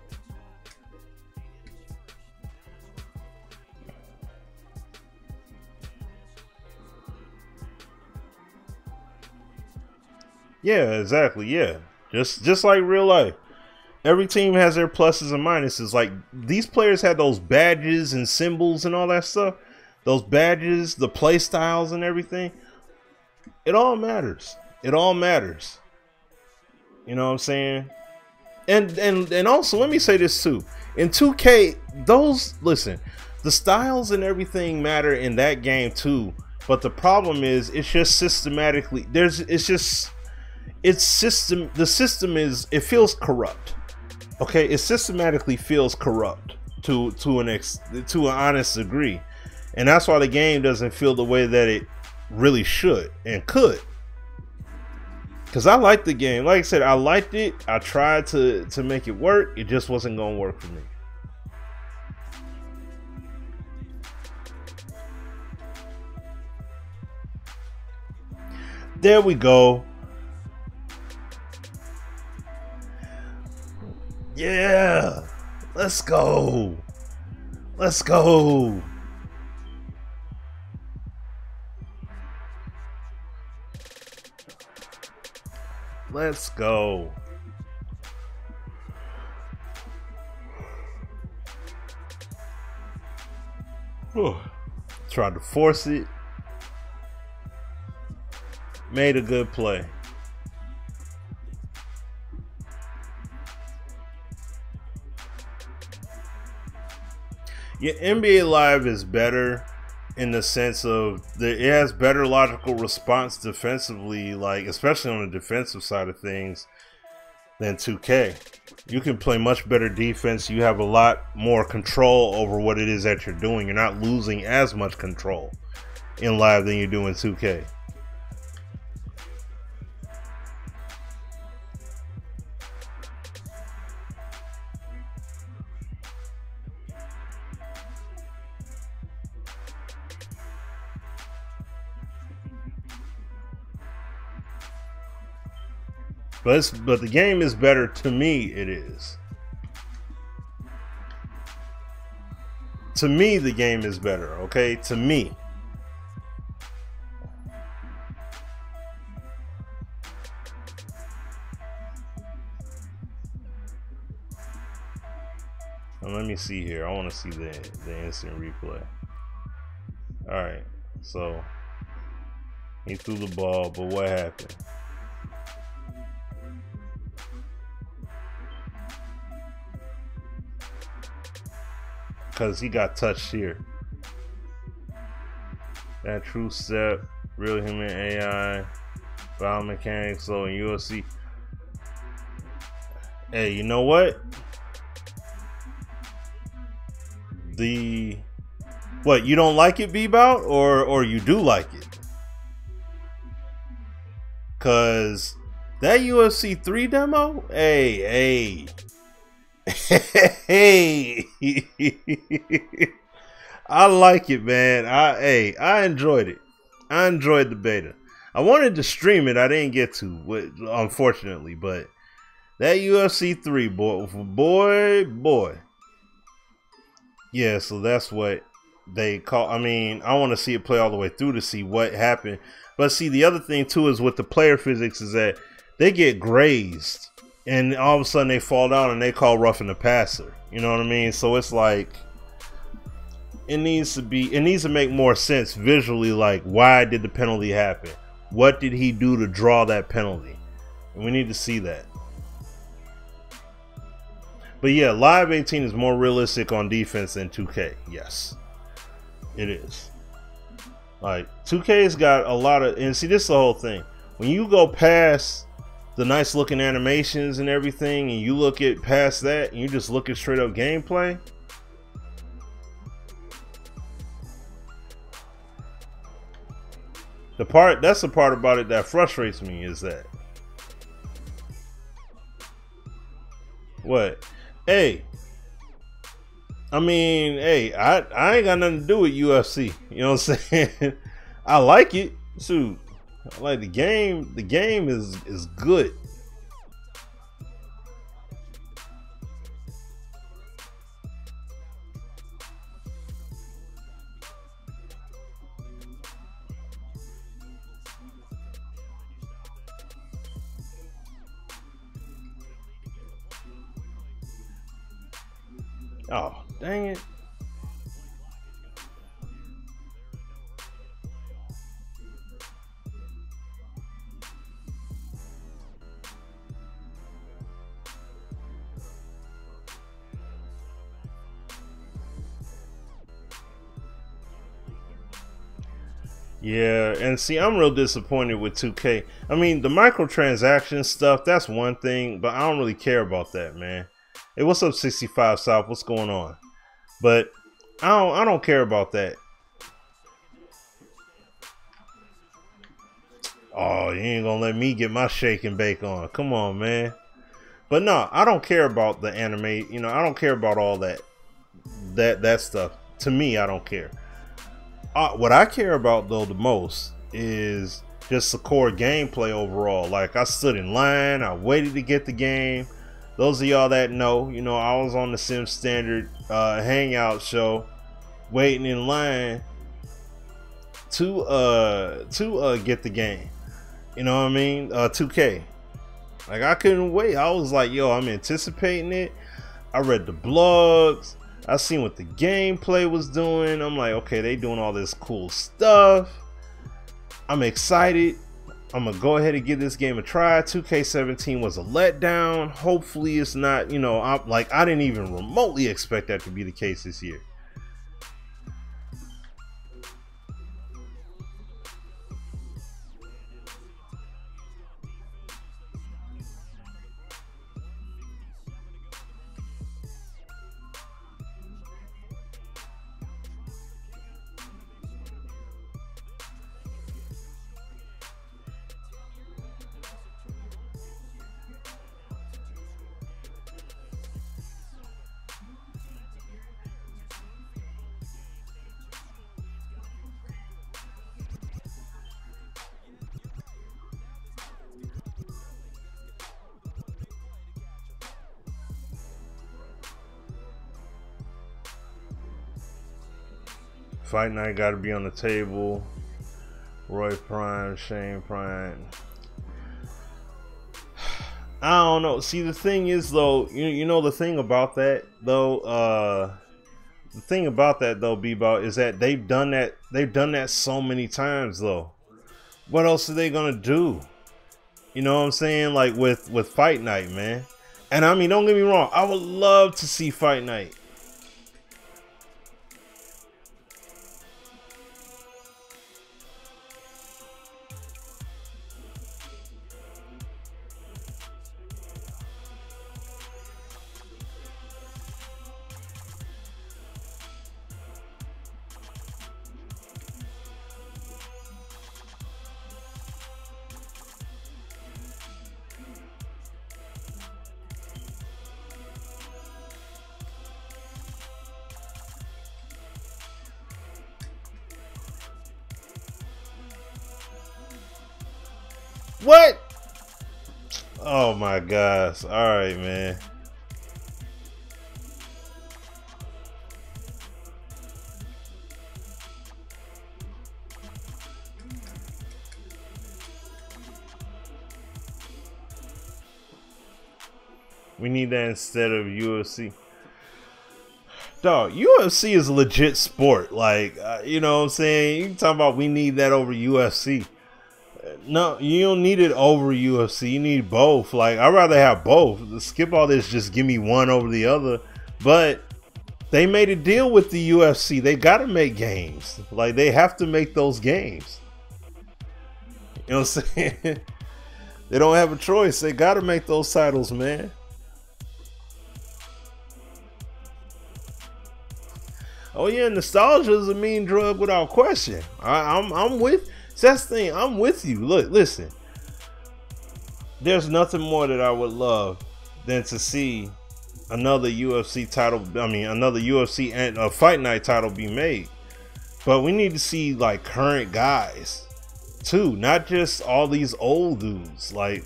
Yeah, exactly. Yeah. Just like real life. Every team has their pluses and minuses. Like these players had those badges and symbols and all that stuff. Those badges, the play styles and everything. It all matters. It all matters. You know what I'm saying? And also let me say this too. In 2K, listen, the styles and everything matter in that game too. But the problem is it's just systematically the system feels corrupt. Okay, it systematically feels corrupt to an honest degree. And that's why the game doesn't feel the way that it really should and could. Because I liked the game. Like I said, I liked it. I tried to make it work. It just wasn't going to work for me. There we go. Yeah. Let's go. Let's go. Let's go. Whew. Tried to force it. Made a good play. Yeah, NBA Live is better in the sense of it has better logical response defensively, like especially on the defensive side of things, than 2K. You can play much better defense. You have a lot more control over what it is that you're doing. You're not losing as much control in Live than you do in 2K. But the game is better to me. It is. To me, the game is better. Okay, to me. Now, let me see here. I want to see the instant replay. All right, so he threw the ball, but what happened? Because he got touched here. That true step, real human AI, biomechanics, so in UFC. Hey, you know what? What, you don't like it, B-Bout, or you do like it? Cause that UFC 3 demo, hey. Hey, I like it, man. I enjoyed it. I enjoyed the beta. I wanted to stream it. I didn't get to, unfortunately. But that UFC 3, boy. Yeah, so that's what they call. I mean, I want to see it play all the way through to see what happened. But see, the other thing too is with the player physics is that they get grazed. And all of a sudden they fall down and they call roughing the passer. You know what I mean? So it's like it needs to make more sense visually, like why did the penalty happen? What did he do to draw that penalty? And we need to see that. But yeah, Live 18 is more realistic on defense than 2K. Yes. It is. Like 2K's got a lot of, and see, this is the whole thing. When you go past the nice looking animations and everything, and you look at past that and you just look at straight up gameplay, that's the part about it that frustrates me, is that what? Hey, I mean, hey, I ain't got nothing to do with UFC, you know what I'm saying? I like it, shoot. Like the game is good. Oh, dang it. Yeah, and see, I'm real disappointed with 2K. I mean, the microtransaction stuff, that's one thing, but I don't really care about that, man. Hey, what's up, 65 South? What's going on? But I don't care about that. Oh, you ain't gonna let me get my shake and bake on. Come on, man. But no, I don't care about the anime. You know, I don't care about all that stuff. To me, I don't care. What I care about though the most is just the core gameplay overall. Like, I stood in line, I waited to get the game. Those of y'all that know, you know, I was on the Sim Standard Hangout show, waiting in line to get the game. You know what I mean? 2K. Like, I couldn't wait. I was like, yo, I'm anticipating it. I read the blogs. I seen what the gameplay was doing. I'm like, okay, they doing all this cool stuff. I'm excited. I'm gonna go ahead and give this game a try. 2K17 was a letdown. Hopefully it's not, you know, I didn't even remotely expect that to be the case this year. Fight Night got to be on the table. Roy Prime, Shane Prime. I don't know. See, the thing is, though, you know the thing about that, though. The thing about that, though, Bebout, is that they've done that. They've done that so many times, though. What else are they gonna do? You know what I'm saying? Like with Fight Night, man. And I mean, don't get me wrong. I would love to see Fight Night. What? Oh my gosh. All right, man. We need that instead of UFC. Dog, UFC is a legit sport. Like, you know what I'm saying? You can talk about we need that over UFC. No, you don't need it over UFC. You need both. Like, I'd rather have both. Skip all this, just give me one over the other. But they made a deal with the UFC. They got to make games. Like, they have to make those games. You know what I'm saying? They don't have a choice. They got to make those titles, man. Oh yeah, nostalgia is a mean drug without question. I'm with. That's the thing. I'm with you. Look, listen. There's nothing more that I would love than to see another UFC title. I mean, another UFC and a Fight Night title be made. But we need to see like current guys too, not just all these old dudes. Like,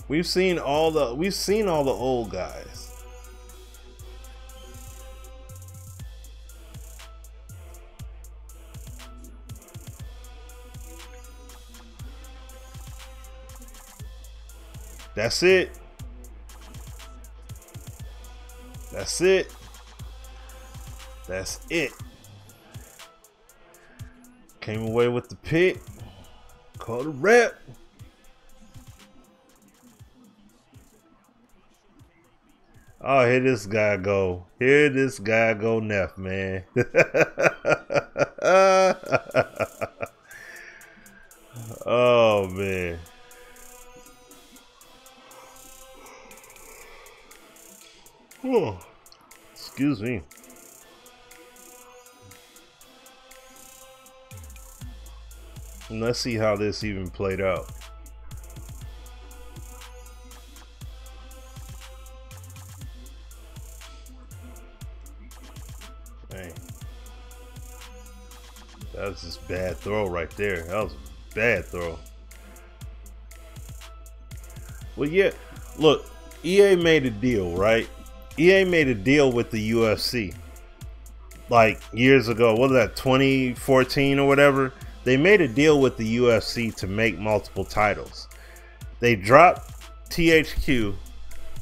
we've seen all the old guys. That's it. That's it. That's it. Came away with the pick. Called a rep. Oh, here this guy go. Here this guy go, Neff, man. Oh, man. Oh, excuse me. And let's see how this even played out. Dang. That was just bad throw right there. That was a bad throw. Well, yeah, look, EA made a deal, right? EA made a deal with the UFC. like years ago, what was that, 2014 or whatever, they made a deal with the UFC to make multiple titles. They dropped THQ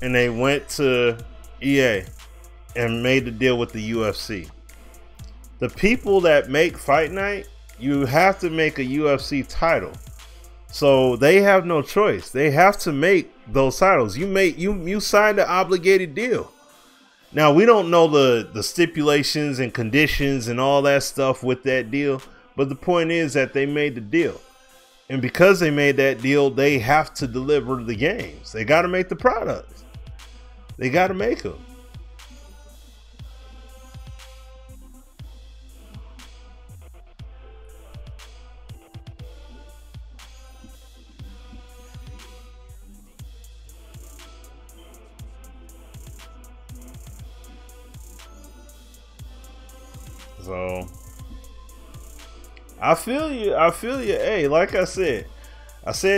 and they went to EA and made the deal with the UFC. The people that make Fight Night, you have to make a UFC title. So they have no choice. They have to make those titles. You signed an obligated deal. Now we don't know the stipulations and conditions and all that stuff with that deal, but the point is that they made the deal. And because they made that deal, they have to deliver the games. They got to make the products. They got to make them. So I feel you. Hey, like I said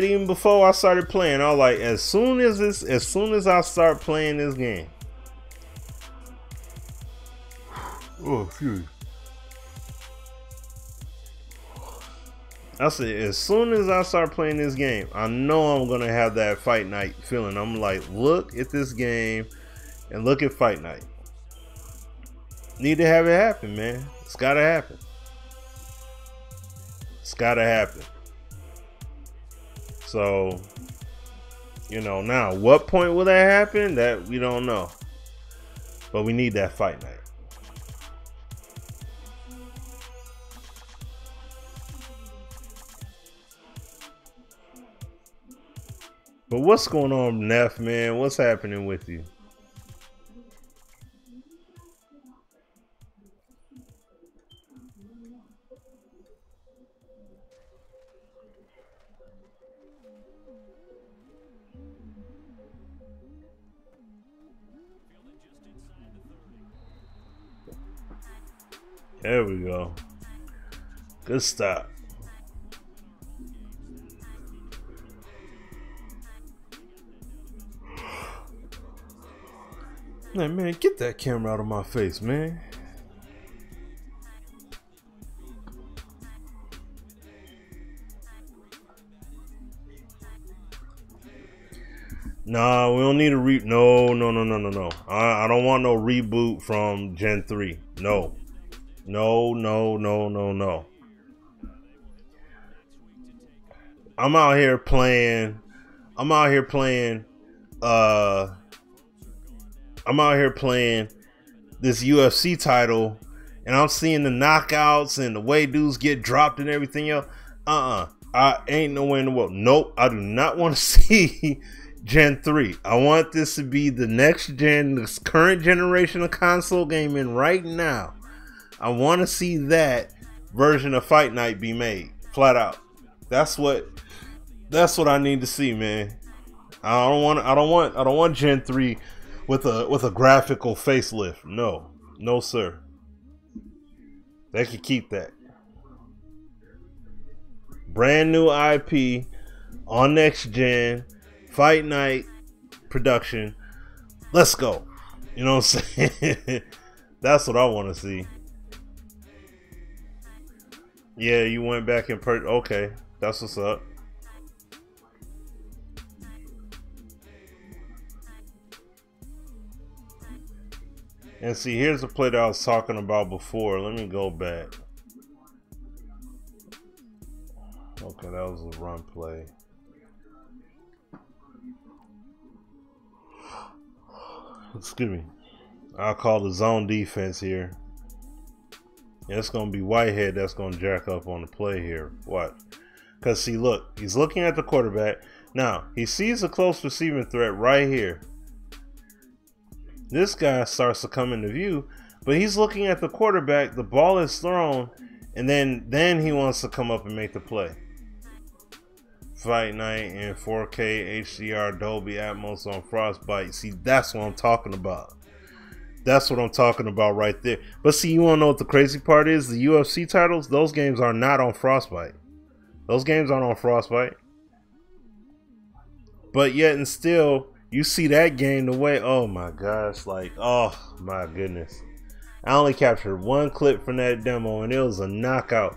even before I started playing, I was like, as soon as I start playing this game. Oh, excuse me. I said, as soon as I start playing this game, I know I'm gonna have that Fight Night feeling. I'm like, look at this game and look at Fight Night. Need to have it happen, man. It's gotta happen. It's gotta happen. So, you know, now what point will that happen? That we don't know. But we need that Fight Night. But what's going on, Neff, man? What's happening with you? There we go. Good stop. Hey, man, get that camera out of my face, man. Nah, we don't need a no. I don't want no reboot from Gen 3. No. No. I'm out here playing this UFC title, and I'm seeing the knockouts and the way dudes get dropped and everything else. I ain't no way in the world. Nope, I do not want to see Gen 3. I want this to be the next gen, this current generation of console gaming right now. I want to see that version of Fight Night be made, flat out. That's what I need to see, man. I don't want Gen 3 with a graphical facelift. No, sir. They can keep that. Brand new IP on next gen, Fight Night production. Let's go. You know what I'm saying? That's what I want to see. Yeah, you went back and okay, that's what's up. And see, here's the play that I was talking about before. Let me go back. Okay, that was a run play. Excuse me. I'll call the zone defense here. And it's going to be Whitehead that's going to jack up on the play here. What? Because see, look, he's looking at the quarterback. Now, he sees a close receiving threat right here. This guy starts to come into view, but he's looking at the quarterback. The ball is thrown, and then he wants to come up and make the play. Fight Night in 4K HDR Dolby Atmos on Frostbite. See, that's what I'm talking about. That's what I'm talking about right there. But see, you want to know what the crazy part is? The UFC titles, those games are not on Frostbite. Those games aren't on Frostbite. But yet and still, you see that game the way, oh my gosh, like, oh my goodness. I only captured one clip from that demo, and it was a knockout.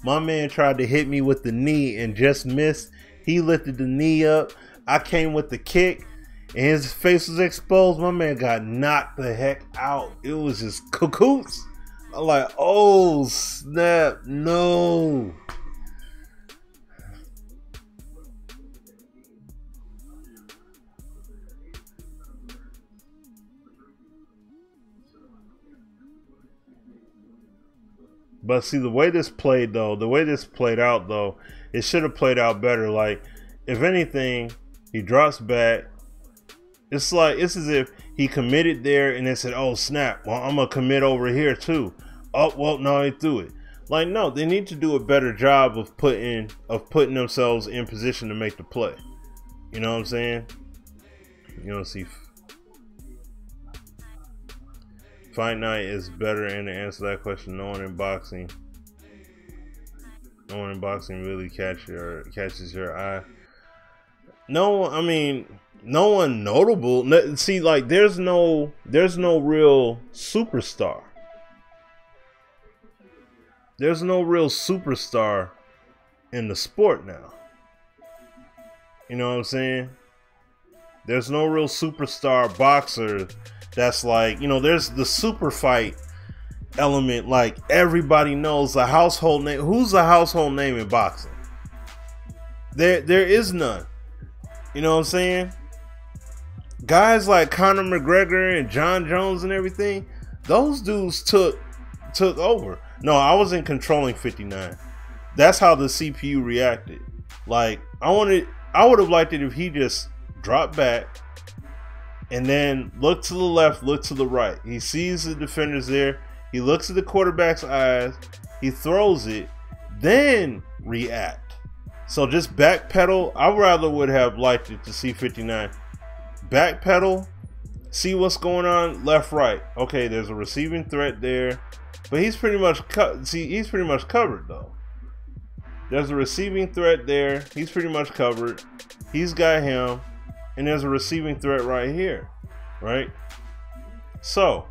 My man tried to hit me with the knee and just missed. He lifted the knee up. I came with the kick, and his face was exposed. My man got knocked the heck out. It was just cuckoos. I'm like, oh snap, no. But see, the way this played out though, it should have played out better. Like, if anything, he drops back. It's as if he committed there and then said, oh snap, well, I'm gonna commit over here too. Oh, well, no, he threw it. Like, no, they need to do a better job of putting themselves in position to make the play. You know what I'm saying? You know, see, Fight Night is better, and to answer that question, no one in boxing really catches your eye. No, I mean, no one notable. See, like, there's no real superstar. There's no real superstar in the sport now. You know what I'm saying? There's no real superstar boxer that's like, you know, there's the super fight element. Like, everybody knows a household name. Who's a household name in boxing? There is none. You know what I'm saying? Guys like Conor McGregor and John Jones and everything, those dudes took over. No, I wasn't controlling 59. That's how the CPU reacted. Like, I would have liked it if he just dropped back and then looked to the left, looked to the right. He sees the defenders there. He looks at the quarterback's eyes. He throws it, then react. So just backpedal. I rather would have liked it to see 59. Backpedal, see what's going on, left, right. Okay, there's a receiving threat there. But he's pretty much he's pretty much covered though. There's a receiving threat there. He's pretty much covered. He's got him, and there's a receiving threat right here, right? So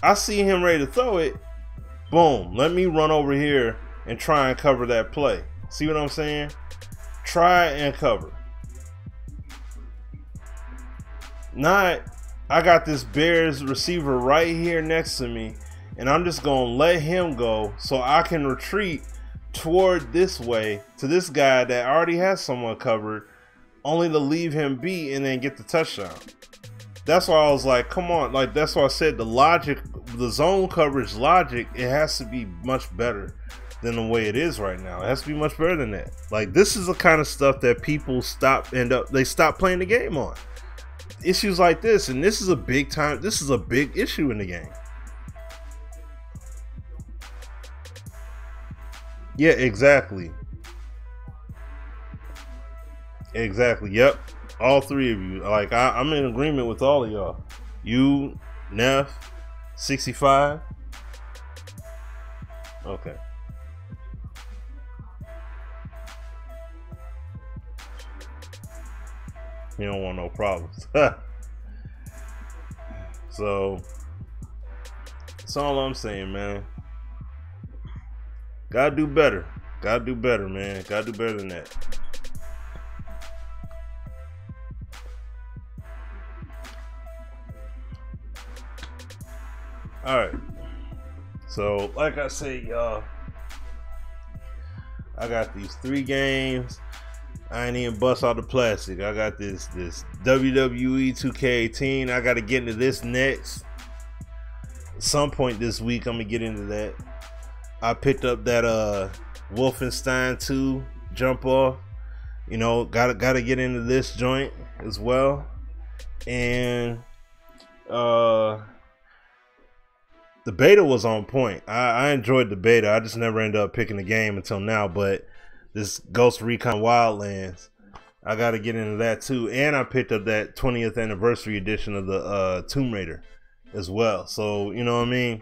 I see him ready to throw it. Boom. Let me run over here and try and cover that play. See what I'm saying? Try and cover. Not, I got this Bears receiver right here next to me, and I'm just going to let him go so I can retreat toward this way to this guy that already has someone covered, only to leave him be and then get the touchdown. That's why I was like, come on. Like, that's why I said the logic, the zone coverage logic, it has to be much better than the way it is right now. It has to be much better than that. Like, this is the kind of stuff that people stop playing the game on. Issues like this, and this is a big issue in the game. Yeah, exactly. Exactly. Yep. All three of you. Like, I'm in agreement with all of y'all. You, Neff, 65. Okay. You don't want no problems. So that's all I'm saying, man. Gotta do better. Gotta do better, man. Gotta do better than that. Alright. So, like I said, y'all, I got these 3 games. I ain't even bust out the plastic. I got this WWE 2K18. I gotta get into this next. At some point this week, I'm gonna get into that. I picked up that Wolfenstein 2 jump off. You know, gotta get into this joint as well. And the beta was on point. I enjoyed the beta. I just never ended up picking the game until now. But this Ghost Recon Wildlands, I got to get into that too. And I picked up that 20th anniversary edition of the Tomb Raider as well. So, you know what I mean?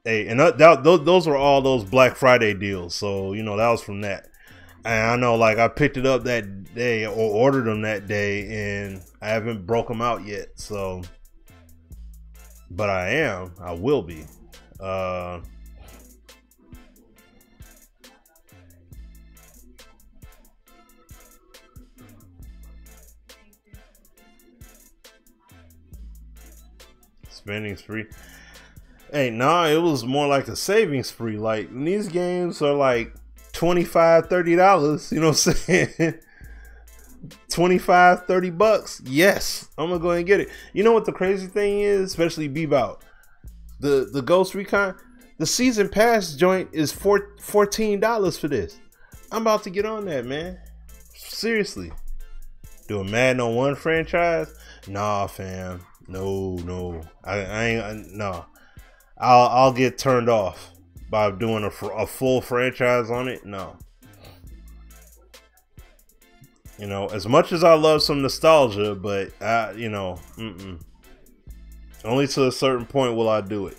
Hey, and those were all those Black Friday deals. So, you know, that was from that. And I know, like, I picked it up that day or ordered them that day, and I haven't broke them out yet. So, but I will be. Spending spree. Hey, nah, it was more like a savings spree. Like, these games are like $25, $30. You know what I'm saying? 25, 30 bucks. Yes, I'm gonna go ahead and get it. You know what the crazy thing is, especially Bebout, the Ghost Recon, the season pass joint is $14 for this. I'm about to get on that, man. Seriously. Do a Madden on one franchise? Nah, fam. No. I ain't. No. I'll get turned off by doing a full franchise on it. No. You know, as much as I love some nostalgia, but you know, only to a certain point will I do it.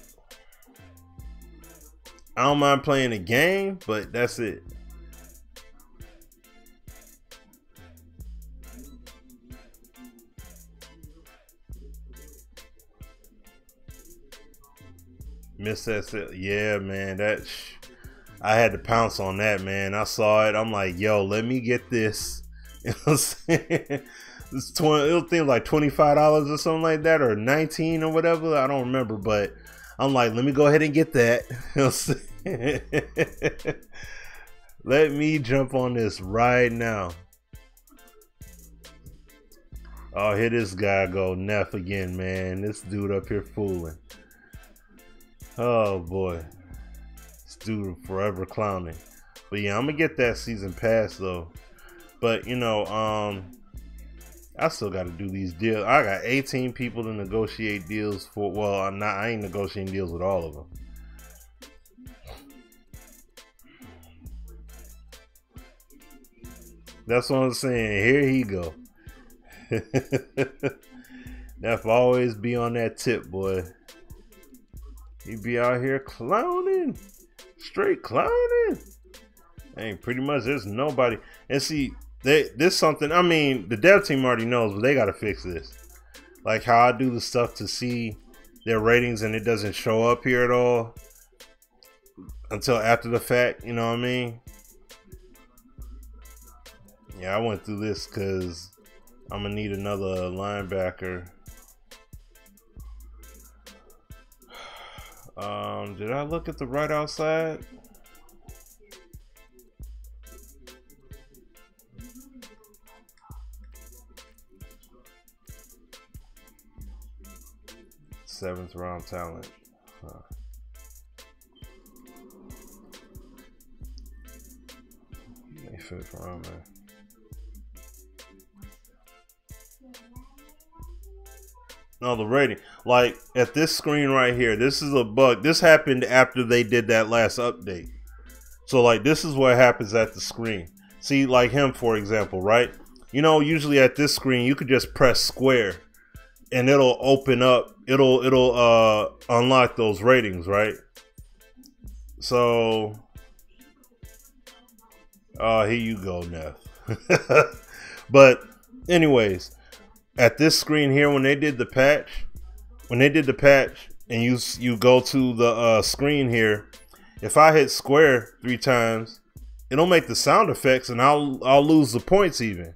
I don't mind playing the game, but that's it. Miss that, yeah, man. I had to pounce on that, man. I saw it. I'm like, yo, let me get this. You know what I'm saying? It'll think like $25 or something like that, or 19 or whatever. I don't remember, but I'm like, let me go ahead and get that. You know what I'm saying? Let me jump on this right now. Oh, here this guy go, Neff again, man. This dude up here fooling. Oh boy, this dude forever clowning. But yeah, I'm gonna get that season pass though. But you know, I still got to do these deals. I got 18 people to negotiate deals for. Well, I ain't negotiating deals with all of them. That's what I'm saying. Here he go. Neff always be on that tip, boy. He be out here clowning, straight clowning. Ain't pretty much there's nobody. And see, this something. I mean, the dev team already knows, but they gotta fix this. Like how I do the stuff to see their ratings, and it doesn't show up here at all until after the fact. You know what I mean? Yeah, I went through this because I'm gonna need another linebacker. Did I look at the right outside? Seventh round talent. Huh. Fifth round, man. No, the rating. Like at this screen right here, this is a bug. This happened after they did that last update. So like this is what happens at the screen. See, like him for example, right? You know, usually at this screen you could just press square and it'll open up, it'll unlock those ratings, right? So here you go, Neff. But anyways, at this screen here, when they did the patch, and you go to the screen here, if I hit square 3 times, it'll make the sound effects, and I'll lose the points even.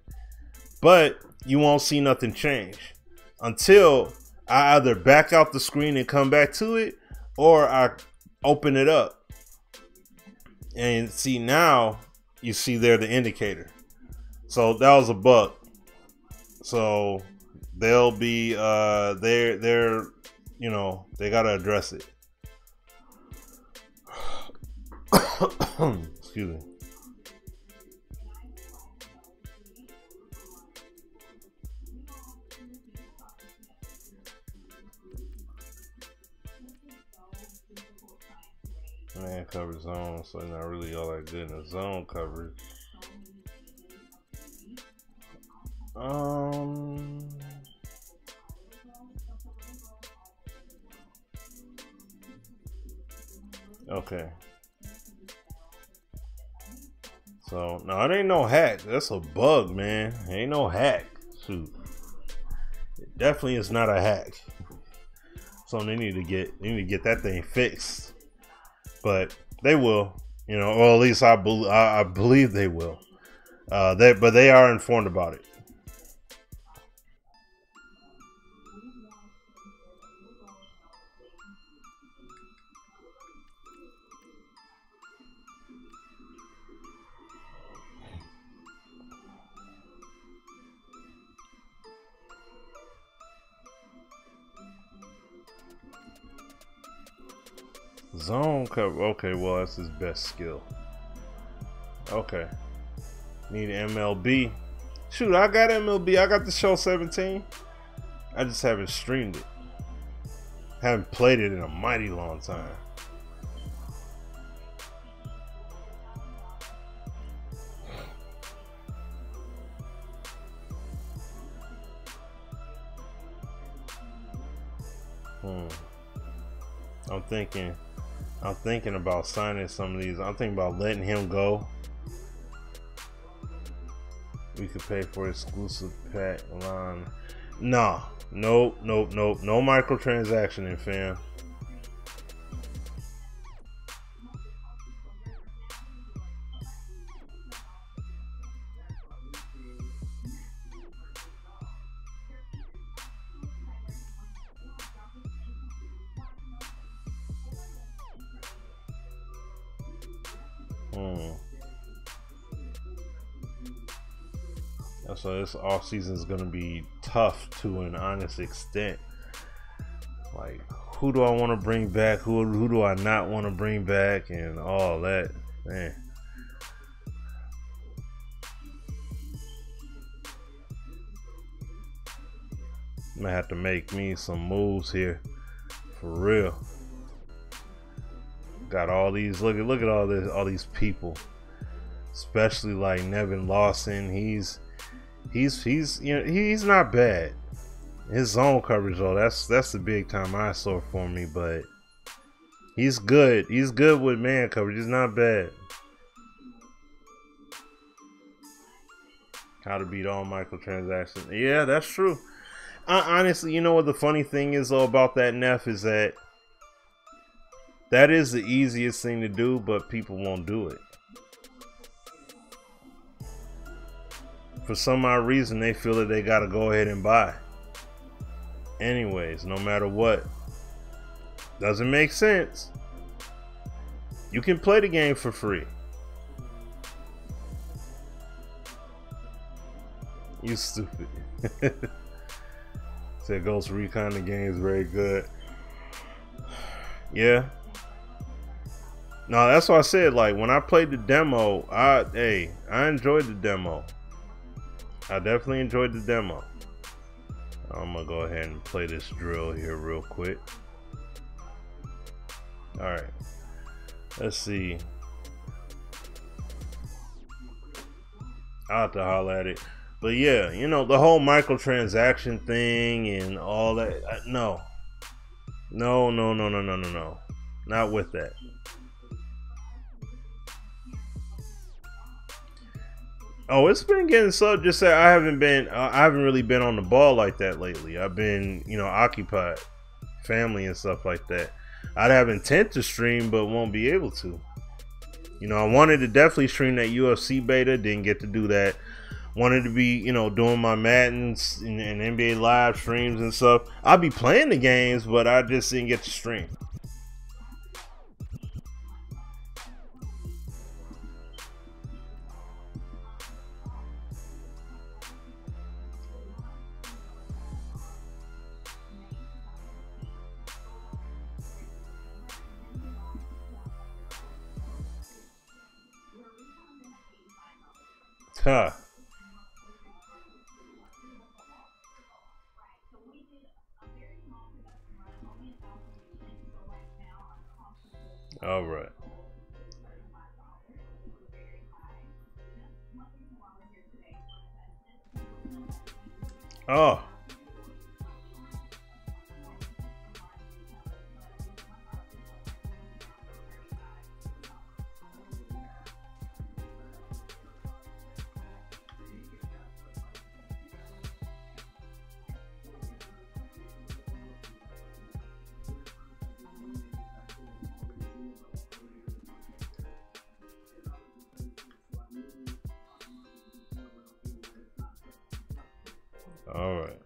But you won't see nothing change until I either back out the screen and come back to it, or I open it up. And see, now you see there the indicator. So that was a bug. So they'll be they're you know, they gotta address it. Excuse me. Man cover zone, so not really all that good in the zone coverage. Okay. So no, it ain't no hack. That's a bug, man. It ain't no hack. Shoot. It definitely is not a hack. So they need to get that thing fixed. But they will, you know, or at least I believe they will. But they are informed about it. Zone cover. Okay, well, that's his best skill. Okay. Need MLB. Shoot, I got MLB. I got the show 17. I just haven't streamed it. Haven't played it in a mighty long time. I'm thinking about signing some of these. I'm thinking about letting him go. We could pay for exclusive pack line. Nah, nope. No microtransaction, fam. So this off season is gonna be tough to an honest extent. Like, who do I want to bring back? Who do I not want to bring back? And all that, man. I'm gonna have to make me some moves here, for real. Got all these. Look at all these people, especially like Nevin Lawson. He's you know, he's not bad. His zone coverage though, that's the big time eyesore for me, but he's good. He's good with man coverage. He's not bad. How to beat all microtransactions. Yeah, that's true. Honestly, you know what the funny thing is though about that, Neff, is that is the easiest thing to do, but people won't do it. For some odd reason, they feel that they gotta go ahead and buy. Anyways, no matter what. Doesn't make sense. You can play the game for free. You stupid. Said Ghost Recon, the game is very good. Yeah. No, that's why I said, like, when I played the demo, I enjoyed the demo. I definitely enjoyed the demo. I'm gonna go ahead and play this drill here real quick. Alright. Let's see. I'll have to holler at it. But yeah, you know, the whole microtransaction thing and all that. No. No. Not with that. Oh, it's been getting so. Just say I haven't really been on the ball like that lately. I've been, you know, occupied, family and stuff like that. I'd have intent to stream, but won't be able to. You know, I wanted to definitely stream that UFC beta, didn't get to do that. Wanted to be, you know, doing my Maddens and NBA live streams and stuff. I'll be playing the games, but I just didn't get to stream. Huh. All right. Oh. All right.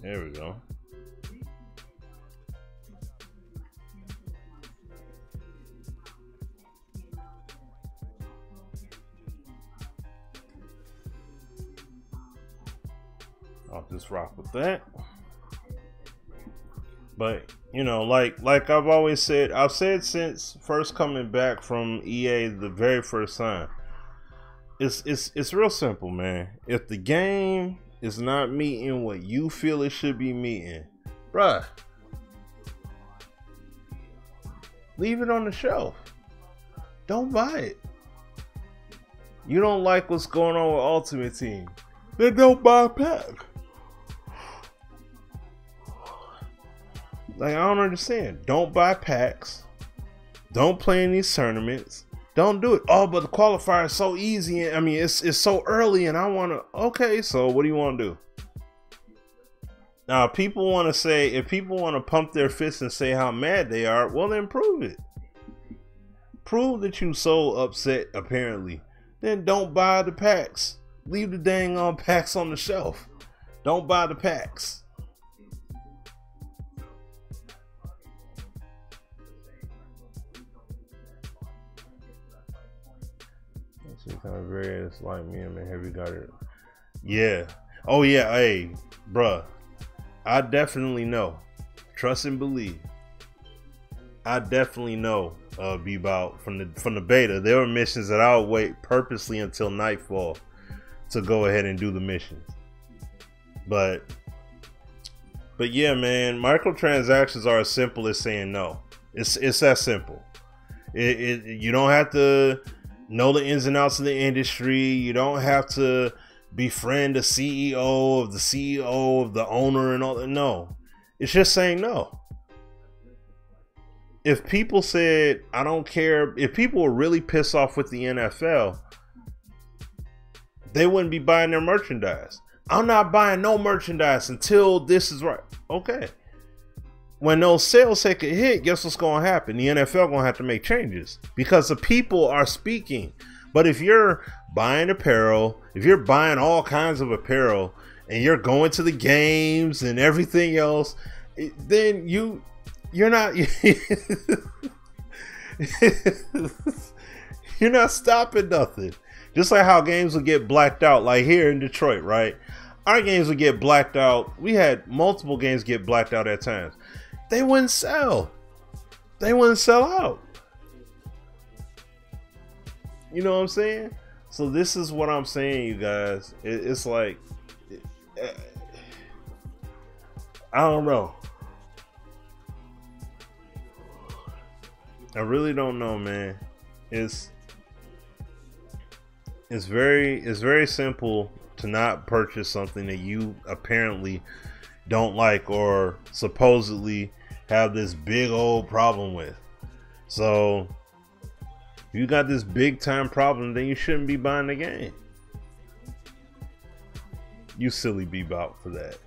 There we go. I'll just rock with that. But you know, like I've always said, I've said since first coming back from EA the very first time, it's real simple, man. If the game is not meeting what you feel it should be meeting, bruh, leave it on the shelf. Don't buy it. You don't like what's going on with Ultimate Team, then don't buy a pack. Like, I don't understand. Don't buy packs. Don't play in these tournaments. Don't do it. Oh, but the qualifier is so easy. I mean, it's so early, and I want to. Okay, so what do you want to do? Now, people want to say, if people want to pump their fists and say how mad they are, well, then prove it. Prove that you so upset, apparently. Then don't buy the packs. Leave the dang on packs on the shelf. Don't buy the packs. Kind of various like me and heavy got it. Yeah. Oh yeah. Hey, bruh. I definitely know. Trust and believe. I definitely know. Bebout from the beta. There were missions that I would wait purposely until nightfall to go ahead and do the missions. But yeah, man. Microtransactions are as simple as saying no. It's that simple. You don't have to know the ins and outs of the industry. You don't have to befriend the CEO of the owner and all that. No, it's just saying no. If people said, I don't care, if people were really pissed off with the NFL, they wouldn't be buying their merchandise. I'm not buying no merchandise until this is right. Okay. When those sales take a hit, guess what's going to happen? The NFL going to have to make changes because the people are speaking. But if you're buying apparel, if you're buying all kinds of apparel and you're going to the games and everything else, then you're not you're not stopping nothing. Just like how games will get blacked out, like here in Detroit, right? Our games would get blacked out. We had multiple games get blacked out at times. They wouldn't sell. They wouldn't sell out. You know what I'm saying? So this is what I'm saying, you guys. It's like, I don't know. I really don't know, man. It's very simple to not purchase something that you apparently don't like or supposedly have this big old problem with. So if you got this big time problem, then you shouldn't be buying the game. You silly Bebout for that.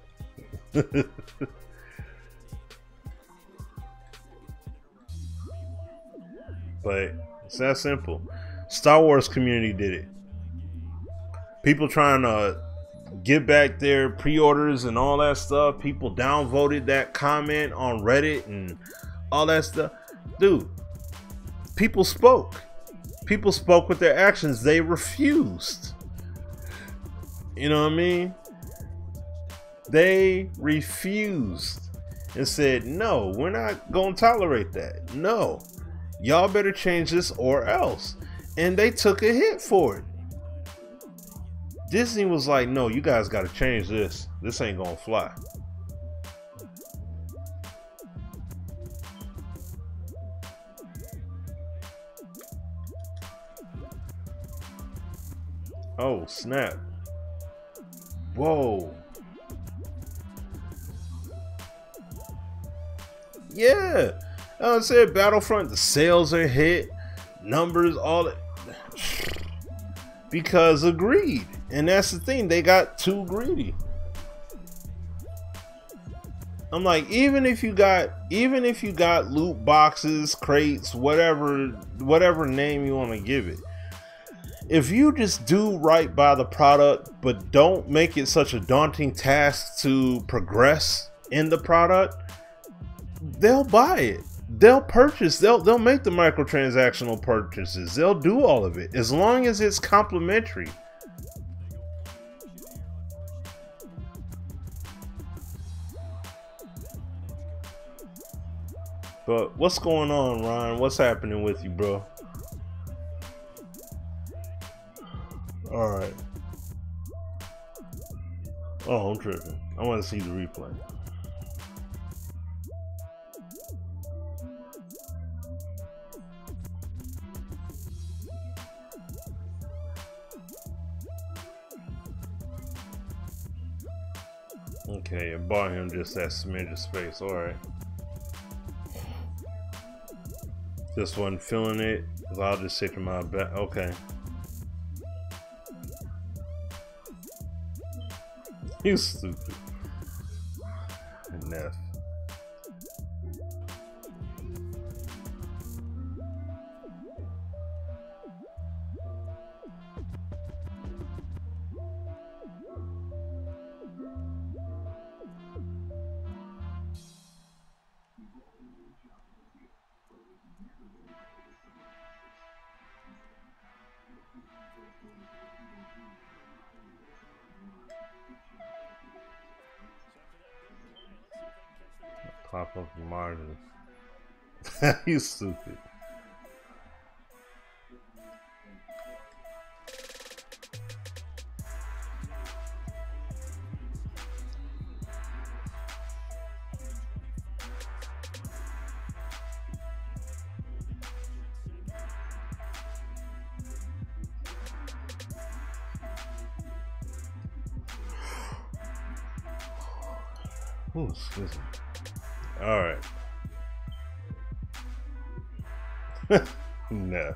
But it's that simple. Star Wars community did it. People trying to get back their pre-orders and all that stuff. People downvoted that comment on Reddit and all that stuff. Dude, people spoke. People spoke with their actions. They refused. You know what I mean? They refused and said, no, we're not going to tolerate that. No, y'all better change this or else. And they took a hit for it. Disney was like, no, you guys got to change this. This ain't going to fly. Oh, snap. Whoa. Yeah. I said Battlefront, the sales are hit. Numbers, all that. Because of greed. And that's the thing, they got too greedy. I'm like, even if you got loot boxes, crates, whatever name you want to give it, if you just do right by the product, but don't make it such a daunting task to progress in the product, they'll buy it. They'll purchase. They'll make the microtransactional purchases. They'll do all of it as long as it's complimentary. But what's going on, Ryan? What's happening with you, bro? All right. Oh, I'm tripping. I want to see the replay. Okay, I bought him just that smidge of space. All right. Just wasn't feeling it. I'll just stick to my back. Okay. You stupid. Enough. Pop up margins. You stupid. Oh, excuse me. All right. No.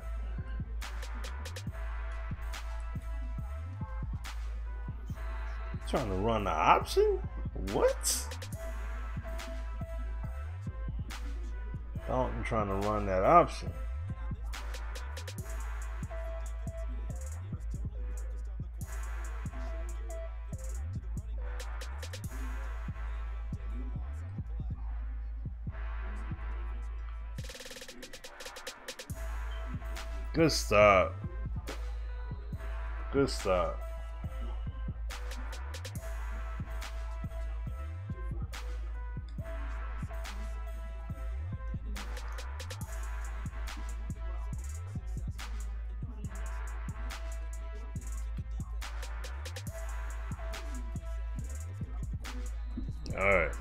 Trying to run the option? What? Dalton trying to run that option. Good stop. Good stop. All right.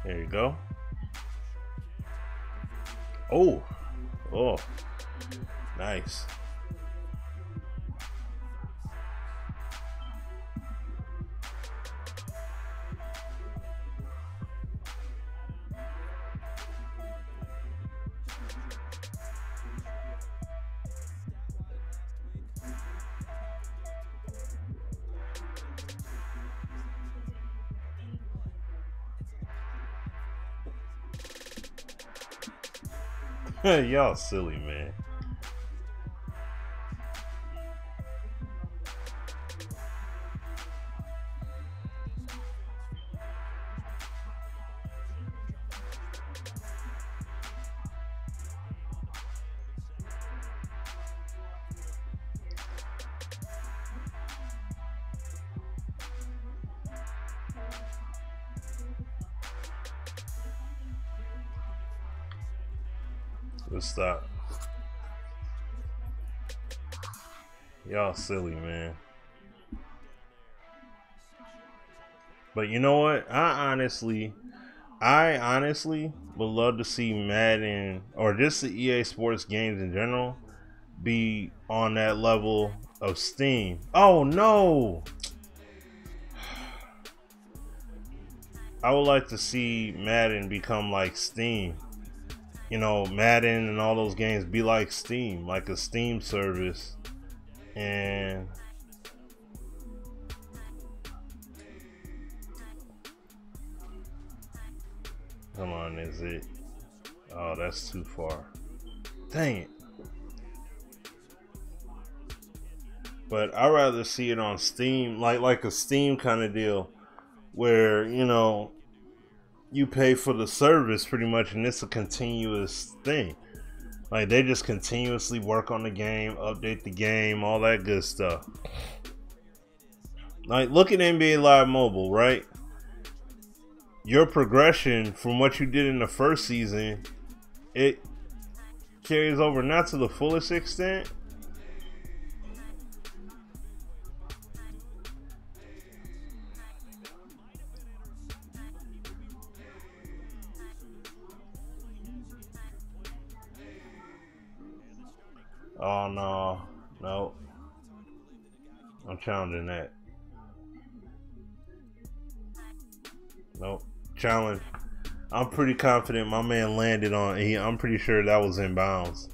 There you go. Oh, oh, nice. Y'all silly, man. Let's stop. Y'all silly, man. But you know what? I honestly would love to see Madden or just the EA Sports games in general be on that level of Steam. Oh no! I would like to see Madden become like Steam. You know, Madden and all those games be like Steam, like a Steam service. And come on, is it? Oh, that's too far. Dang it. But I'd rather see it on Steam, like a Steam kind of deal, where, you know, you pay for the service pretty much, and it's a continuous thing. Like, they just continuously work on the game, update the game, all that good stuff. Like, look at NBA Live Mobile, right? Your progression from what you did in the first season, it carries over not to the fullest extent. Oh no, no. I'm challenging that. Nope. Challenge. I'm pretty confident my man landed on. I'm pretty sure that was in bounds.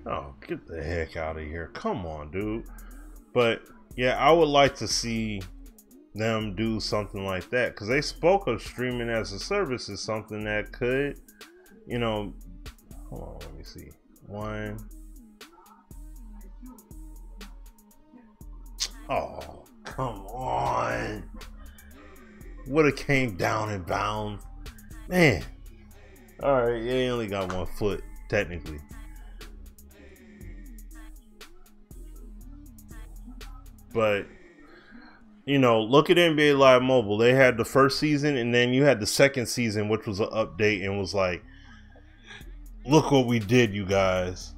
Oh, get the heck out of here. Come on, dude. But yeah, I would like to see them do something like that, because they spoke of streaming as a service as something that could, you know, hold on, let me see. One. Oh, come on. Would have came down in bounds. Man. Alright, yeah, he only got 1 foot, technically. But, you know, look at NBA Live Mobile. They had the first season, and then you had the second season, which was an update, and was like, look what we did, you guys.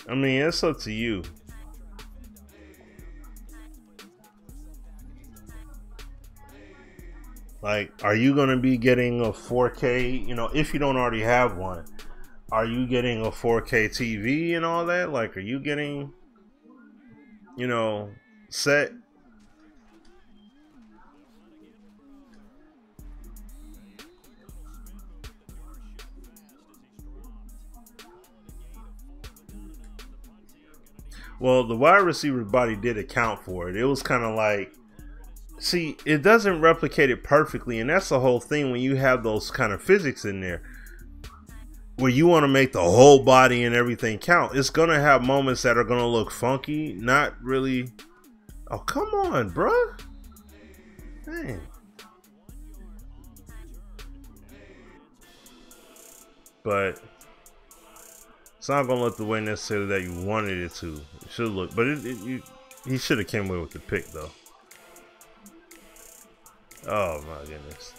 I mean, it's up to you. Like, are you going to be getting a 4K, you know, if you don't already have one, are you getting a 4K TV and all that? Like, are you getting, you know, set? Well, the wide receiver body did account for it. It was kind of like, see, it doesn't replicate it perfectly, and that's the whole thing when you have those kind of physics in there, where you want to make the whole body and everything count. It's going to have moments that are going to look funky, not really. Oh, come on, bruh. Man. But it's not going to look the way necessarily that you wanted it to. It should look, but he should have came away with the pick, though. Oh my goodness.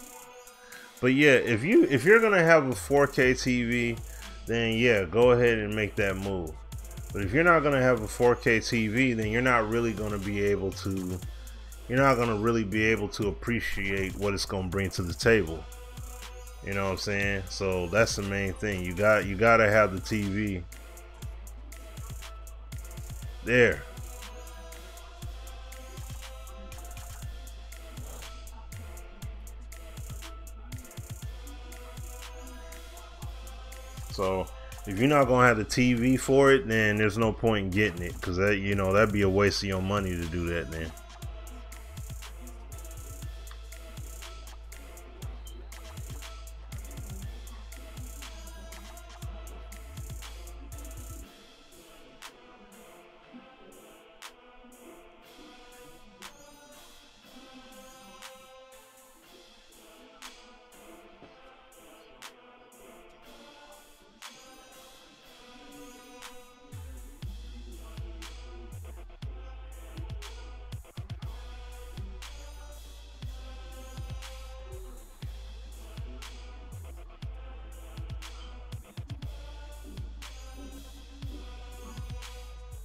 But yeah, if you're gonna have a 4K TV, then yeah, go ahead and make that move. But if you're not gonna have a 4K TV, then you're not really gonna be able to. You're not gonna really be able to appreciate what it's gonna bring to the table. You know what I'm saying? So that's the main thing. You gotta have the TV there. So if you're not gonna have the TV for it, then there's no point in getting it, because that, you know, that'd be a waste of your money to do that then.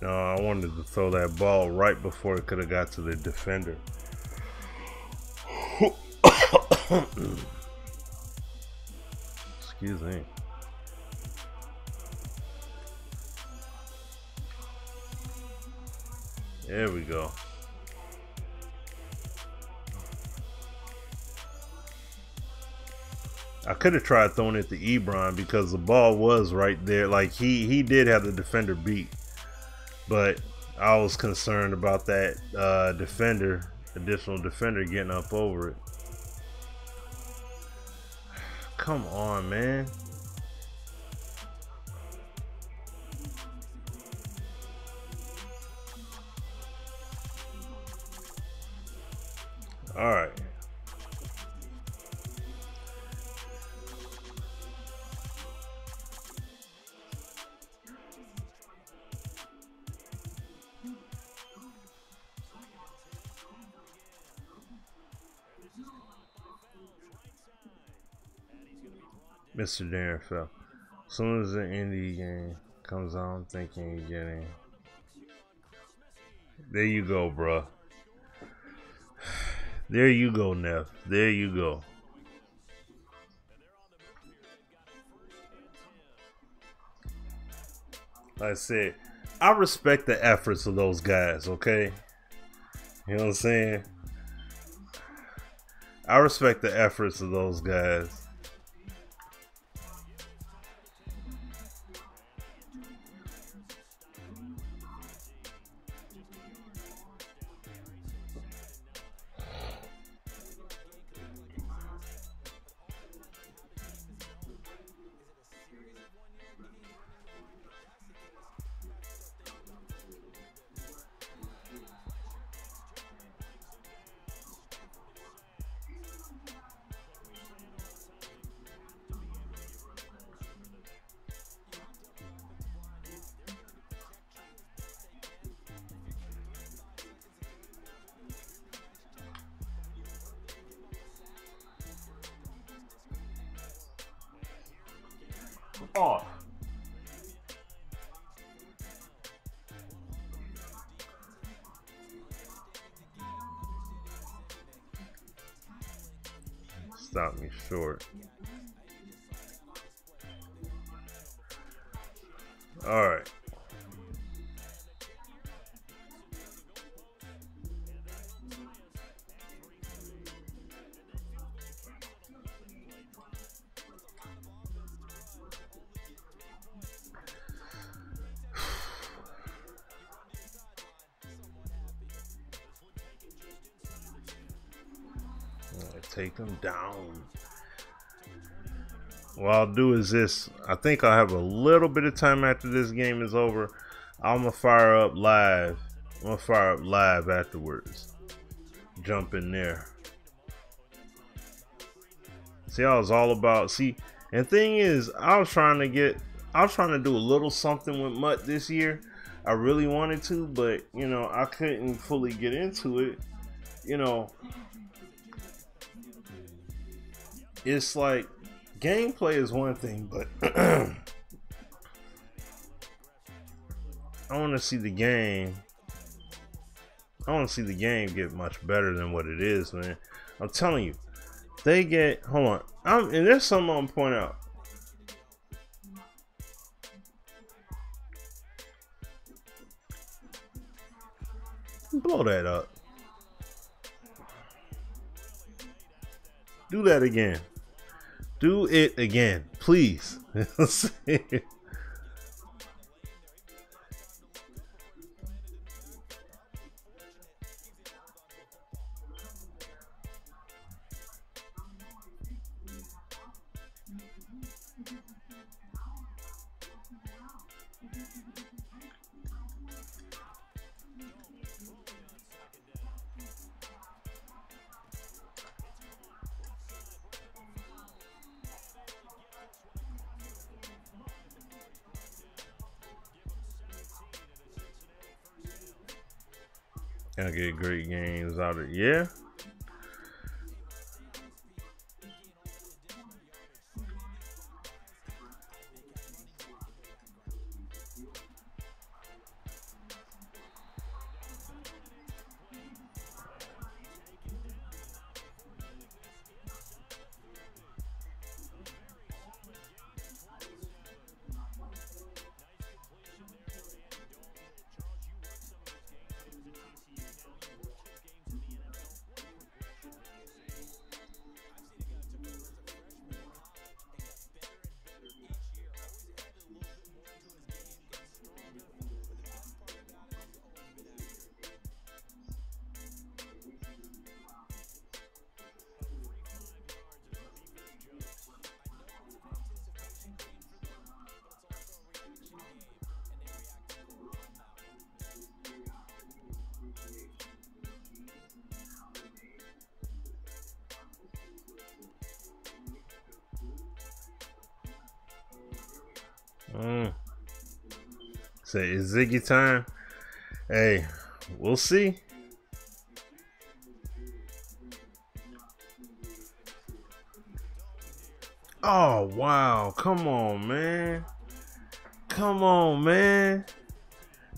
No, I wanted to throw that ball right before it could have got to the defender. Excuse me. There we go. I could have tried throwing it to Ebron because the ball was right there. Like he did have the defender beat, but I was concerned about that additional defender getting up over it. Come on, man. All right. Mr. Darren fell. As soon as the indie game comes on, I'm thinking you're getting. There you go, bruh. There you go, Neff. There you go. Like I said, I respect the efforts of those guys, okay? You know what I'm saying? I respect the efforts of those guys. Off. Stop me short. All right. Take them down. What I'll do is this. I think I'll have a little bit of time after this game is over. I'm gonna fire up live. I'm gonna fire up live afterwards. Jump in there. See, I was all about. See, and thing is, I was trying to do a little something with MUT this year. I really wanted to, but you know, I couldn't fully get into it. You know. It's like gameplay is one thing, but I want to see the game. I want to see the game get much better than what it is, man. I'm telling you, they get. Hold on, and there's something I'm point out. Blow that up. Do that again. Do it again, please. I get great games out of it. Yeah. Say, it's Ziggy time. Hey, we'll see. Oh, wow. Come on, man. Come on, man.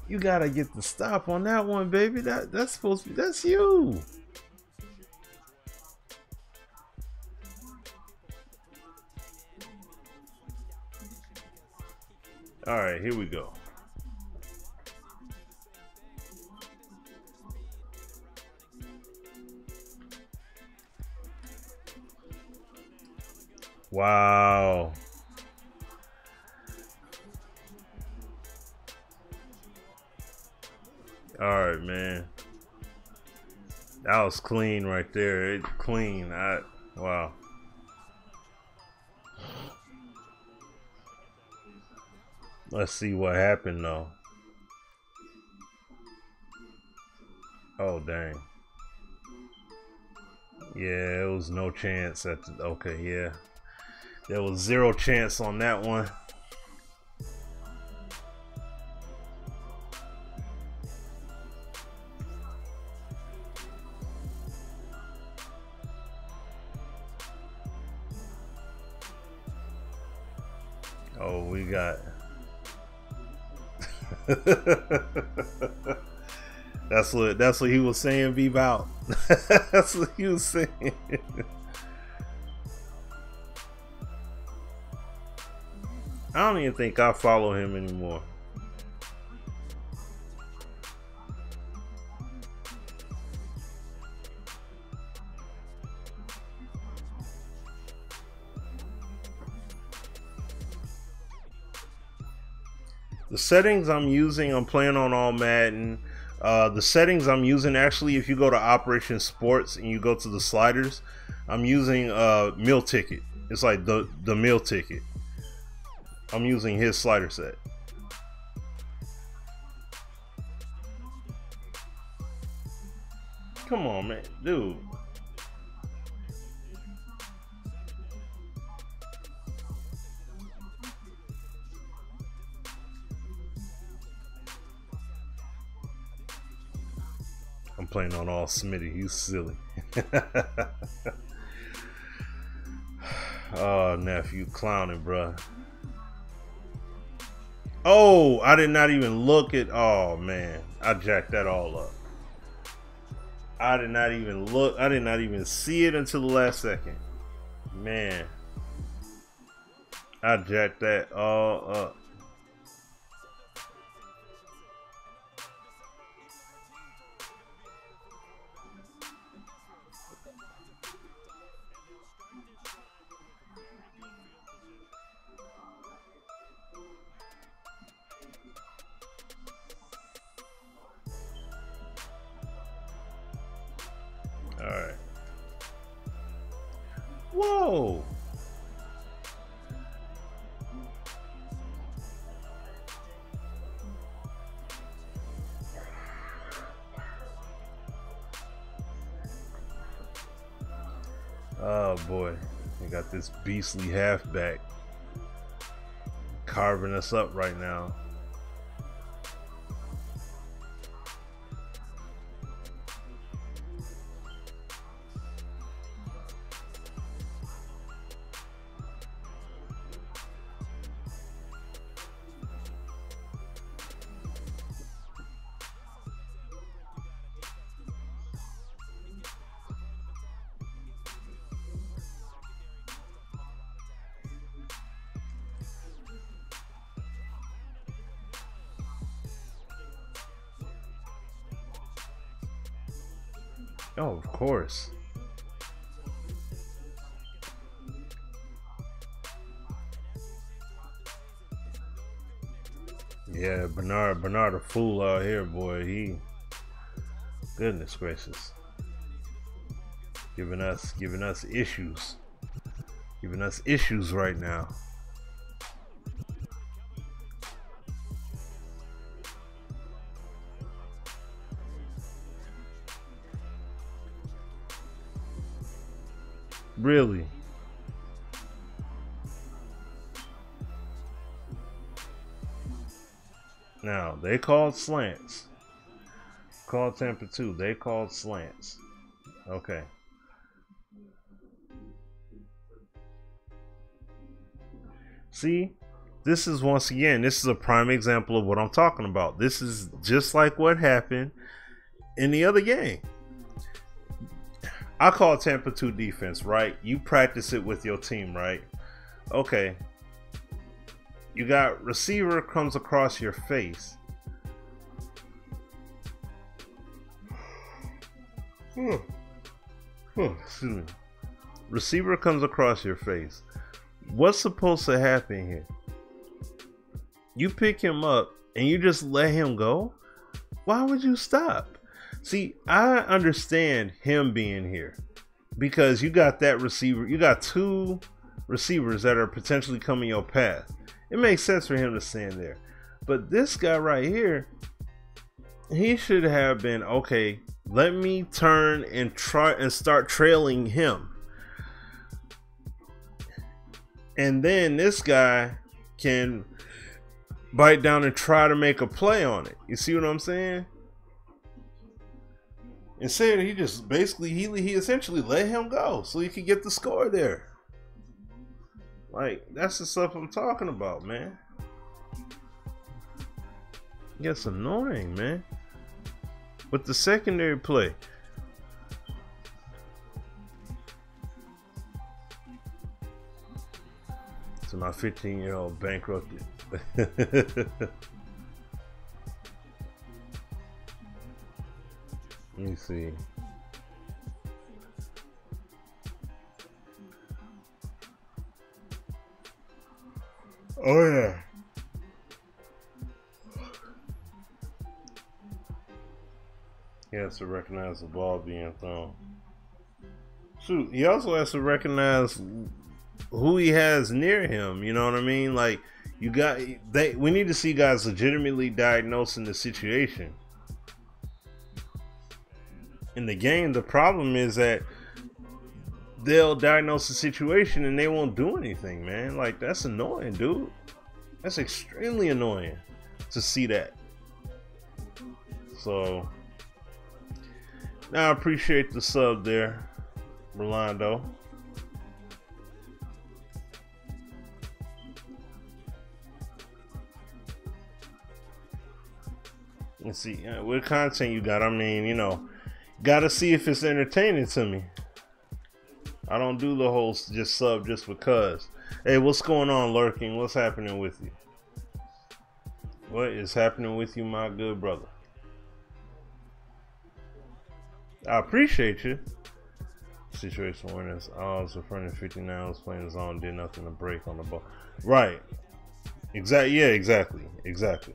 You gotta get the stop on that one, baby. That's supposed to be, that's you. All right, here we go. Wow. All right, man. That was clean right there. Clean. Wow. Let's see what happened though. Oh dang. Yeah, it was no chance at the, okay, yeah. There was zero chance on that one. Oh, we got that's what he was saying, B-Bout. That's what he was saying. I don't even think I follow him anymore. The settings I'm using, I'm playing on all Madden. The settings I'm using, actually, if you go to Operation Sports and you go to the sliders, I'm using meal ticket. It's like the meal ticket. I'm using his slider set. Come on, man, dude. I'm playing on all Smitty. You silly. Oh, nephew, clowning, bruh. Oh, I did not even look at. Oh man, I jacked that all up. I did not even look. I did not even see it until the last second. Man, I jacked that all up. All right. Whoa. Oh boy, we got this beastly halfback carving us up right now. Oh, of course. Yeah, Bernard a fool out here, boy. He, goodness gracious, giving us issues, giving us issues right now. Really? Now, they called slants. Called Tampa 2. They called slants. Okay. See, this is once again, this is a prime example of what I'm talking about. This is just like what happened in the other game. I call Tampa 2 defense, right? You practice it with your team, right? Okay. You got receiver comes across your face. Excuse me. Receiver comes across your face. What's supposed to happen here? You pick him up and you just let him go? Why would you stop? See, I understand him being here because you got that receiver. You got two receivers that are potentially coming your path. It makes sense for him to stand there. But this guy right here, he should have been, okay, let me turn and try and start trailing him. And then this guy can bite down and try to make a play on it. You see what I'm saying? Instead, he just basically, he essentially let him go so he could get the score there. Like, that's the stuff I'm talking about, man. It gets annoying, man. With the secondary play. So my 15-year-old bankrupted. Let me see. Oh yeah. He has to recognize the ball being thrown. Shoot, he also has to recognize who he has near him. You know what I mean? Like, we need to see guys legitimately diagnosing the situation. In the game, the problem is that they'll diagnose the situation and they won't do anything, man. Like, that's annoying, dude. That's extremely annoying to see that. So, now I appreciate the sub there, Rolando. Let's see, what content you got? I mean, you know, gotta see if it's entertaining to me. I don't do the whole just sub just because. Hey, what's going on, Lurking? What's happening with you? What is happening with you, my good brother? I appreciate you. Situation awareness. I was referring to 59. I was playing zone, did nothing to break on the ball. Right. Exactly. Yeah, exactly. Exactly.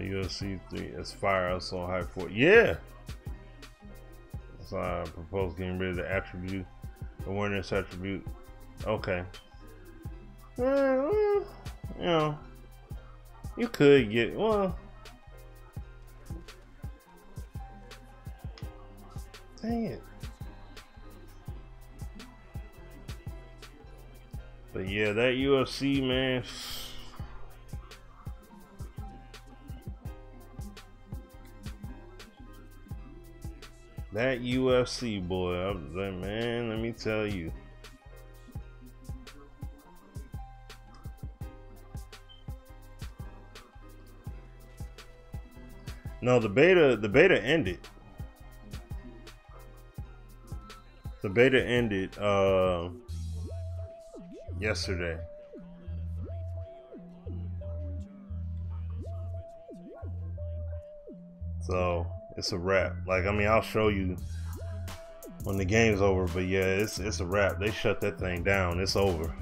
UFC 3 is fire. I was so hyped for it. Yeah. So I propose getting rid of the attribute, awareness attribute. Okay. You know, you could get, well, dang it. But yeah, that UFC, man. That UFC, boy, I was like, man, let me tell you. No, the beta ended. The beta ended yesterday. So it's a wrap. Like, I mean, I'll show you when the game's over, but yeah, it's a wrap. They shut that thing down. It's over.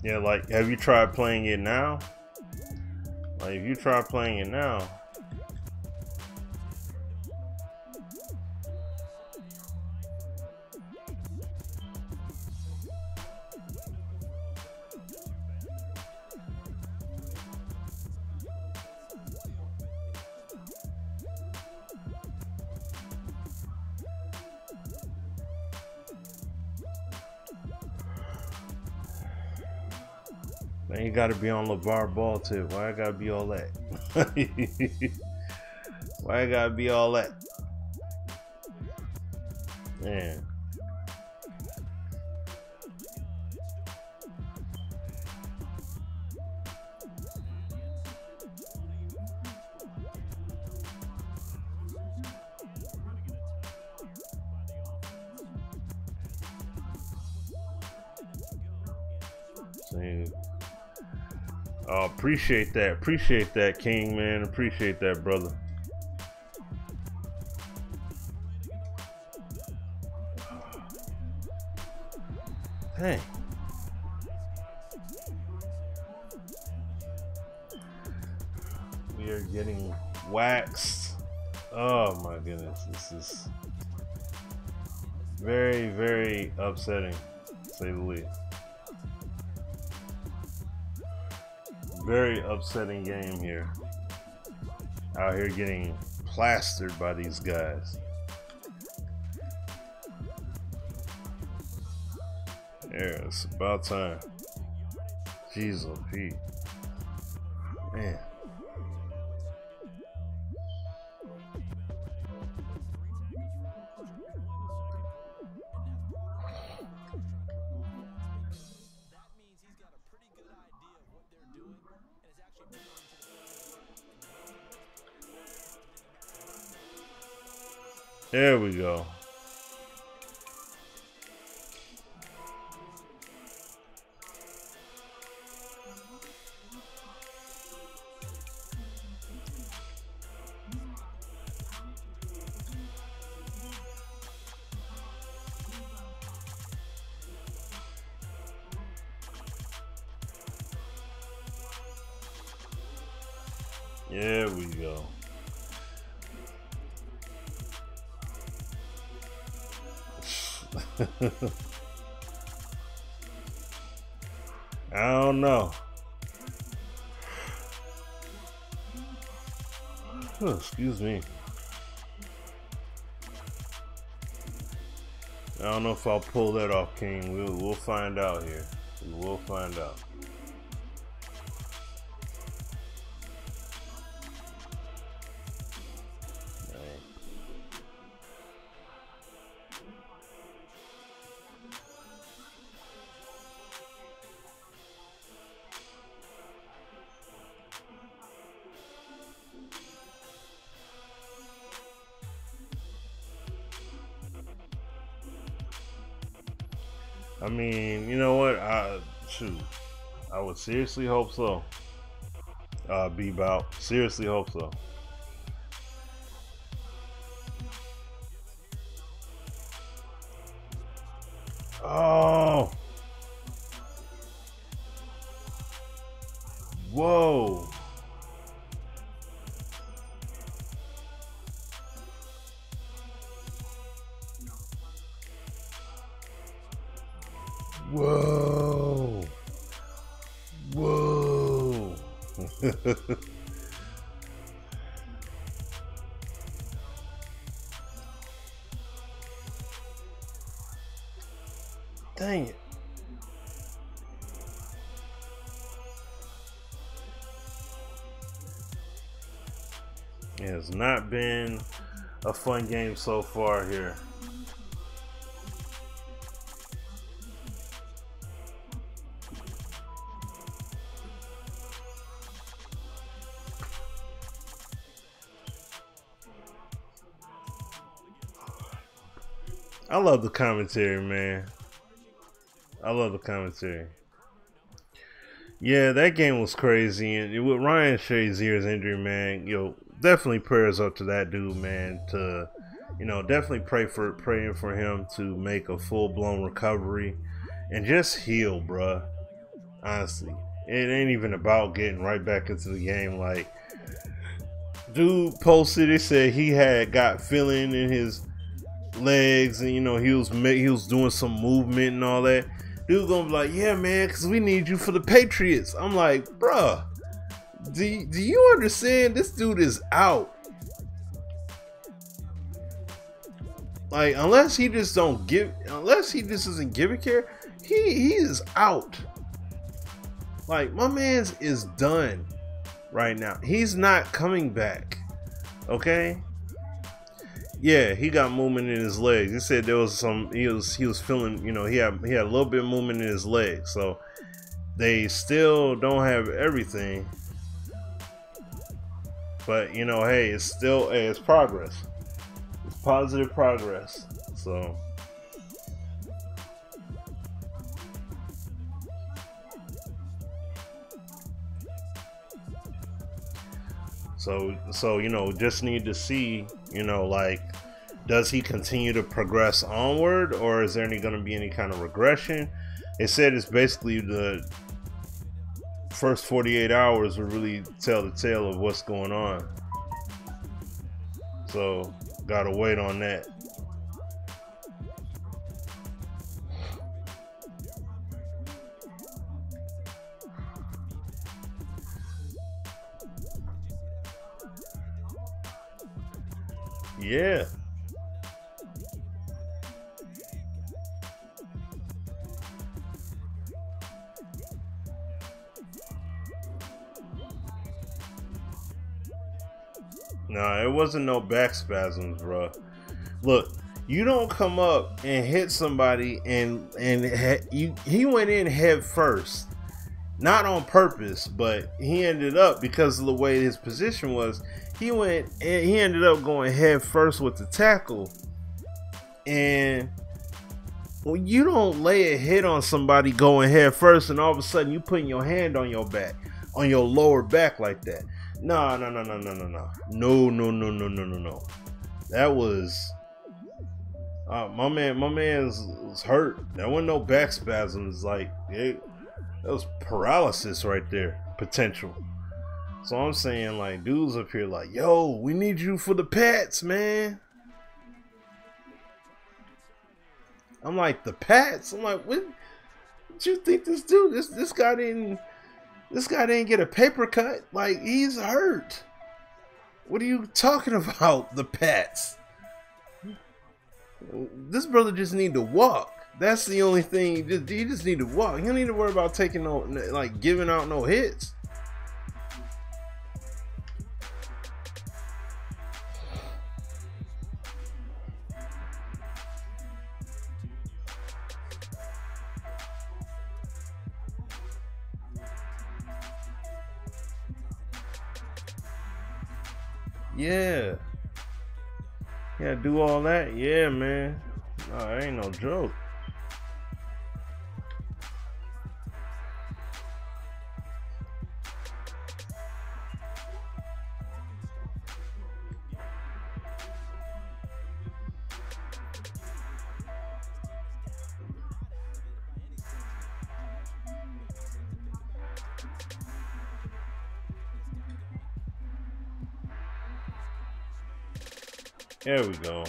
Yeah, like, have you tried playing it now? Like, if you try playing it now. Man, you gotta be on LeVar Ball tip. Why I gotta be all that? Why I gotta be all that? Man. See. Oh, appreciate that, King, man. Appreciate that, brother. Hey. We are getting waxed. Oh my goodness, this is very, very upsetting, to say the least. Very upsetting game here. Out here getting plastered by these guys. Yeah, it's about time. Jeez, oh Pete. Man. There we go. There we go. I don't know. Oh, excuse me. I don't know if I'll pull that off, King. We'll find out here. We will find out. I mean, you know what? Shoot, I would seriously hope so. Bebout, seriously hope so. Oh, whoa. Whoa. Whoa. Dang it. It has not been a fun game so far here. I love the commentary, man. I love the commentary. Yeah, that game was crazy, and with Ryan Shazier's injury, man, definitely prayers up to that dude, man. To, definitely praying for him to make a full-blown recovery and just heal, bruh. Honestly, it ain't even about getting right back into the game. Like, dude posted, it said he had got feeling in his legs, and he was doing some movement and all that. Dude gonna be like, yeah, man, because we need you for the Patriots. I'm like, bruh, do you understand? This dude is out. Like, unless he just doesn't give a care, he is out. Like, my man's is done right now. He's not coming back. Okay? Yeah, he got movement in his legs. He said there was some he was feeling, he had a little bit of movement in his legs. So they still don't have everything. But hey, it's progress. It's positive progress. So just need to see, like, does he continue to progress onward, or is there going to be any kind of regression? It said it's basically the first 48 hours will really tell the tale of what's going on. So gotta wait on that. Yeah. Nah, it wasn't no back spasms, bro. Look, you don't come up and hit somebody he went in head first. Not on purpose, but he ended up, because of the way his position was, he ended up going head first with the tackle. And when you don't lay a hit on somebody going head first, and all of a sudden you putting your hand on your back, on your lower back like that. No. That was my man's hurt. That wasn't no back spasms. Like, that was paralysis right there, potential. So I'm saying, like, dudes up here like, yo, we need you for the Pats, man. I'm like, the Pats? I'm like, what you think this dude? This guy didn't get a paper cut. Like, he's hurt. What are you talking about, the Pats? This brother just need to walk. That's the only thing. He just need to walk. He don't need to worry about taking giving out no hits. Yeah. Yeah, do all that? Yeah, man. No, it ain't no joke. There we go.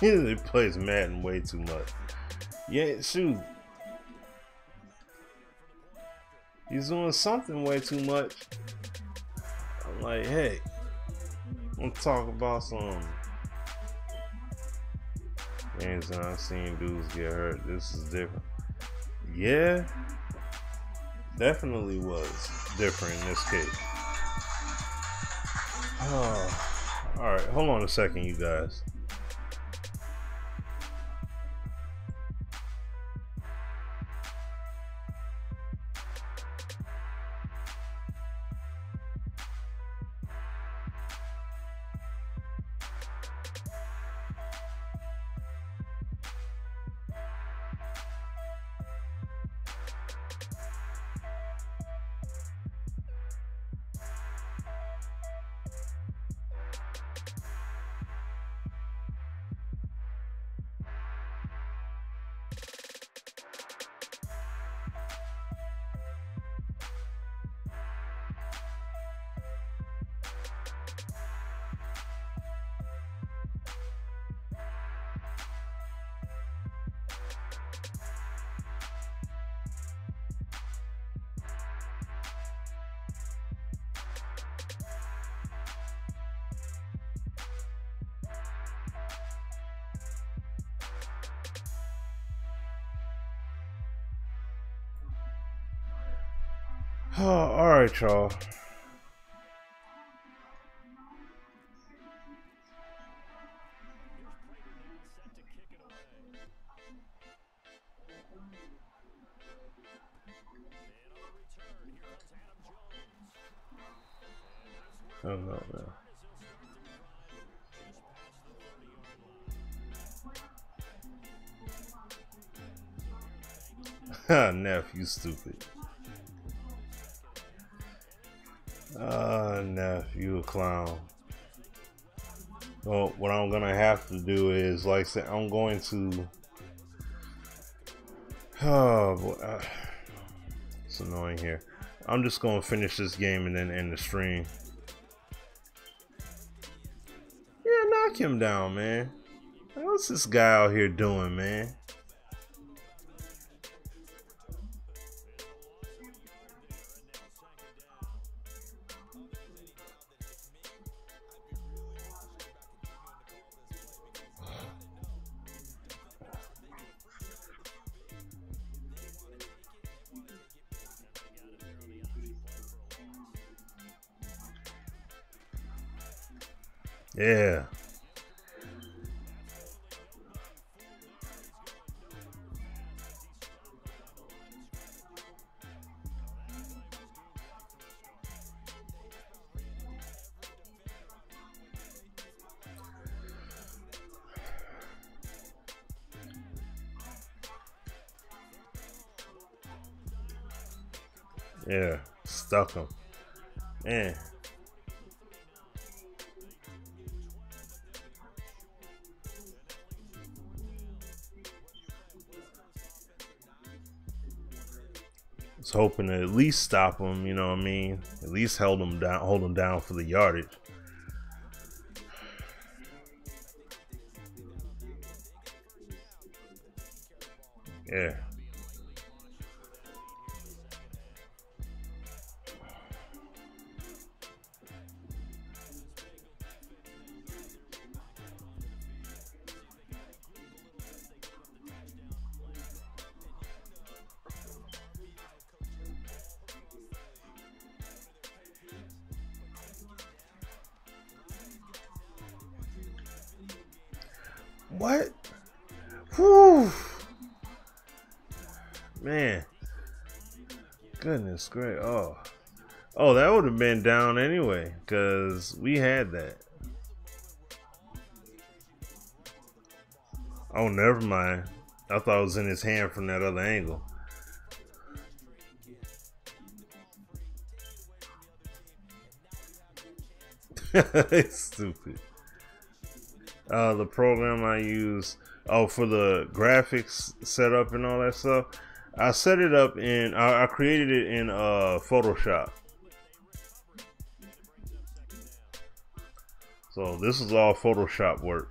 He plays Madden way too much. Yeah, shoot. He's doing something way too much. I'm like, hey, I'm talking about some games that I've seen dudes get hurt. This is different. Yeah, definitely was different in this case. Alright, hold on a second, you guys. Oh, all right, y'all. I don't know, man. Neff, you stupid. Neff, you a clown. Well, what I'm gonna have to do is, like I said, I'm going to. Oh boy, it's annoying here. I'm just gonna finish this game and then end the stream. Yeah, knock him down, man. What's this guy out here doing, man? Yeah. Yeah, stuck him. Man. Was hoping to at least stop him, you know what I mean? At least hold him down for the yardage. Yeah. What? Whew. Man. Goodness great. Oh, that would have been down anyway, because we had that. Oh, never mind. I thought it was in his hand from that other angle. It's stupid. The program I use, for the graphics setup and all that stuff, I set it up in, I created it in Photoshop. So this is all Photoshop work.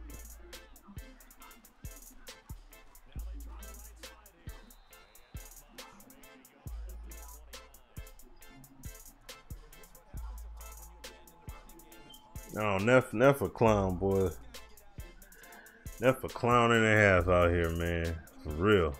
Oh, Neff a clown, boy. Neff a clown and a half out here, man. For real.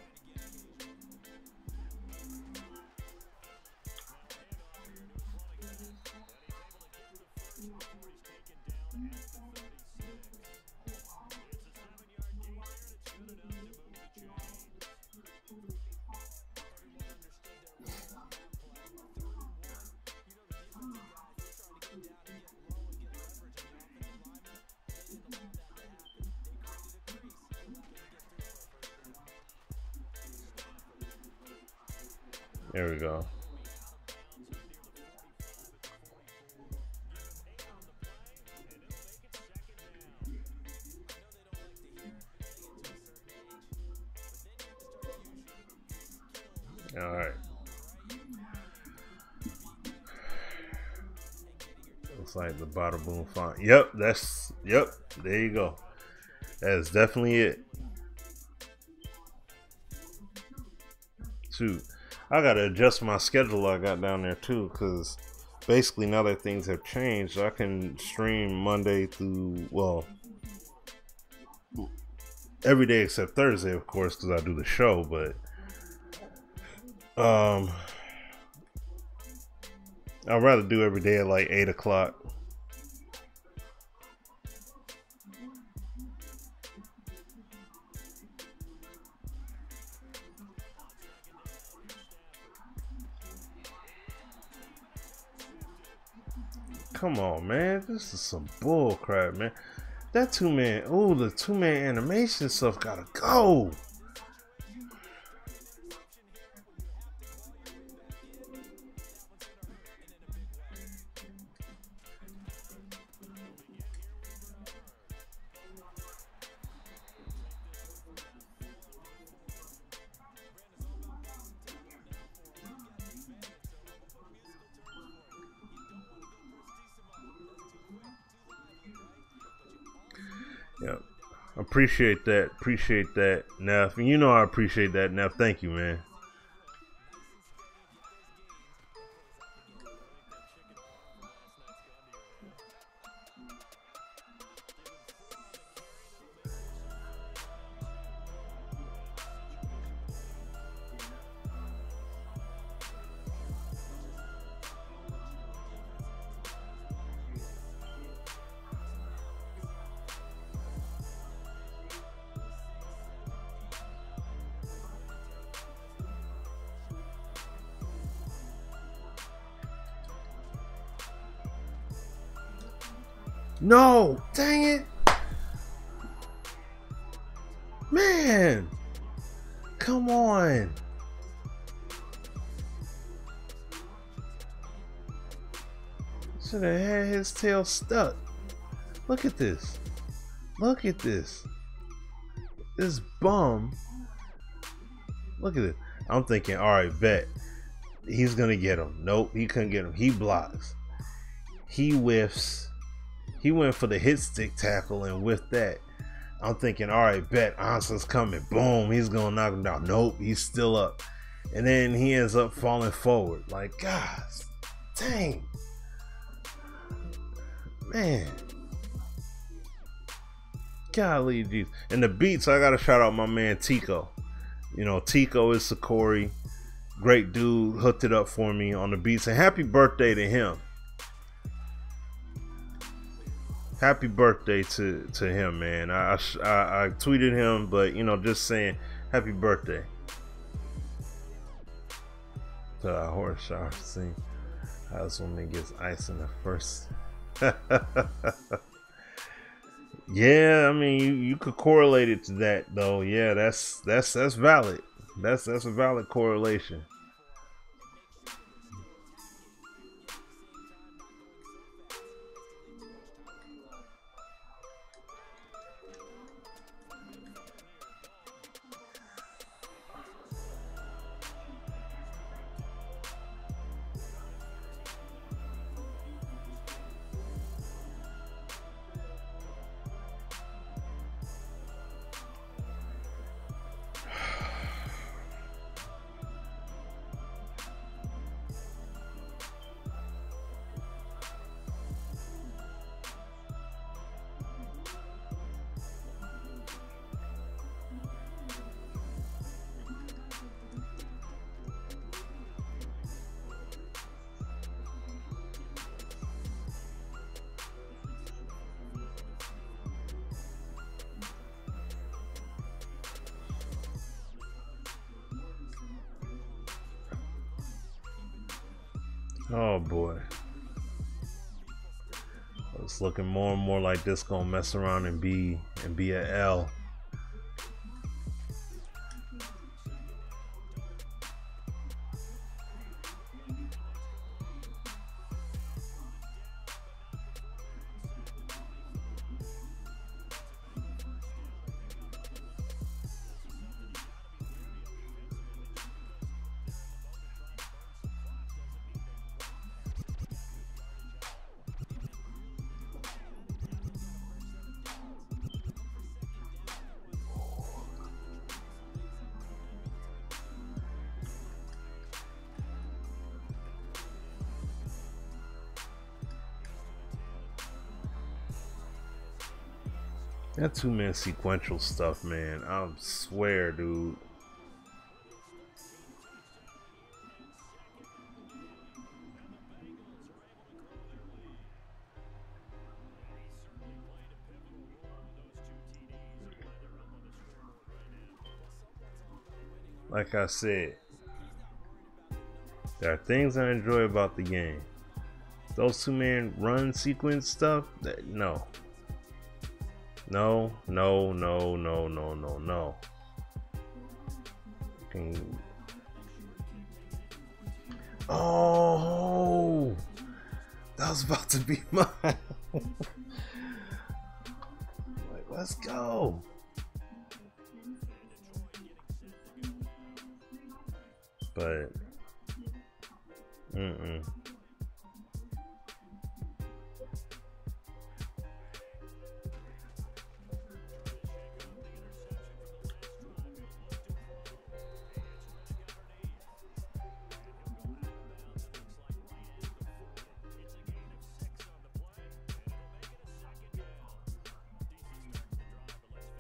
There we go. All right. Looks like the Bada Boom font. Yep, there you go. That's definitely it. Shoot. I gotta adjust my schedule I got down there too, because basically now that things have changed, I can stream Monday through, well, every day except Thursday, of course, because I do the show. But I'd rather do every day at like 8 o'clock. Come on, man. This is some bull crap, man. That two-man, oh, the two-man animation stuff gotta go. Yep. Appreciate that. Appreciate that, Neff. And you know I appreciate that, Neff. Thank you, man. No, dang it. Man, come on. Should have had his tail stuck. Look at this. Look at this. This bum. Look at it. I'm thinking, all right, bet. He's going to get him. Nope, he couldn't get him. He blocks. He whiffs. He went for the hit stick tackle, and with that, I'm thinking, all right, bet Ansah's coming. Boom, he's gonna knock him down. Nope, he's still up. And then he ends up falling forward. Like, God, dang. Man. Golly, geez. And the beats, I gotta shout out my man Tico. You know, Tico is Sakori. Great dude, hooked it up for me on the beats. And happy birthday to him. Happy birthday to him, man. I tweeted him, but you know, just saying happy birthday. The horse shower scene. How this woman gets ice in the first. Yeah, I mean you could correlate it to that though. Yeah, that's valid. That's a valid correlation. Oh boy. It's looking more and more like this gonna mess around and be a L. That two-man sequential stuff, man. I swear, dude. like I said, there are things I enjoy about the game. Those 2-man run sequence stuff, no. No. Oh, that was about to be mine. Like, let's go. But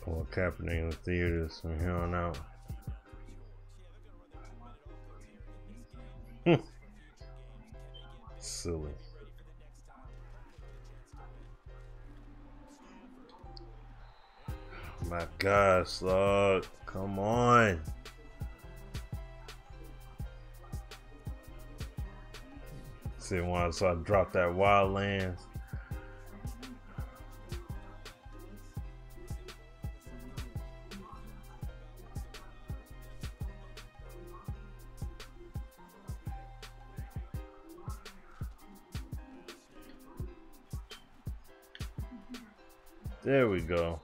what's happening in the theaters from here on out? Silly. My gosh, Lord, come on. See, once I drop that Wildlands. There we go.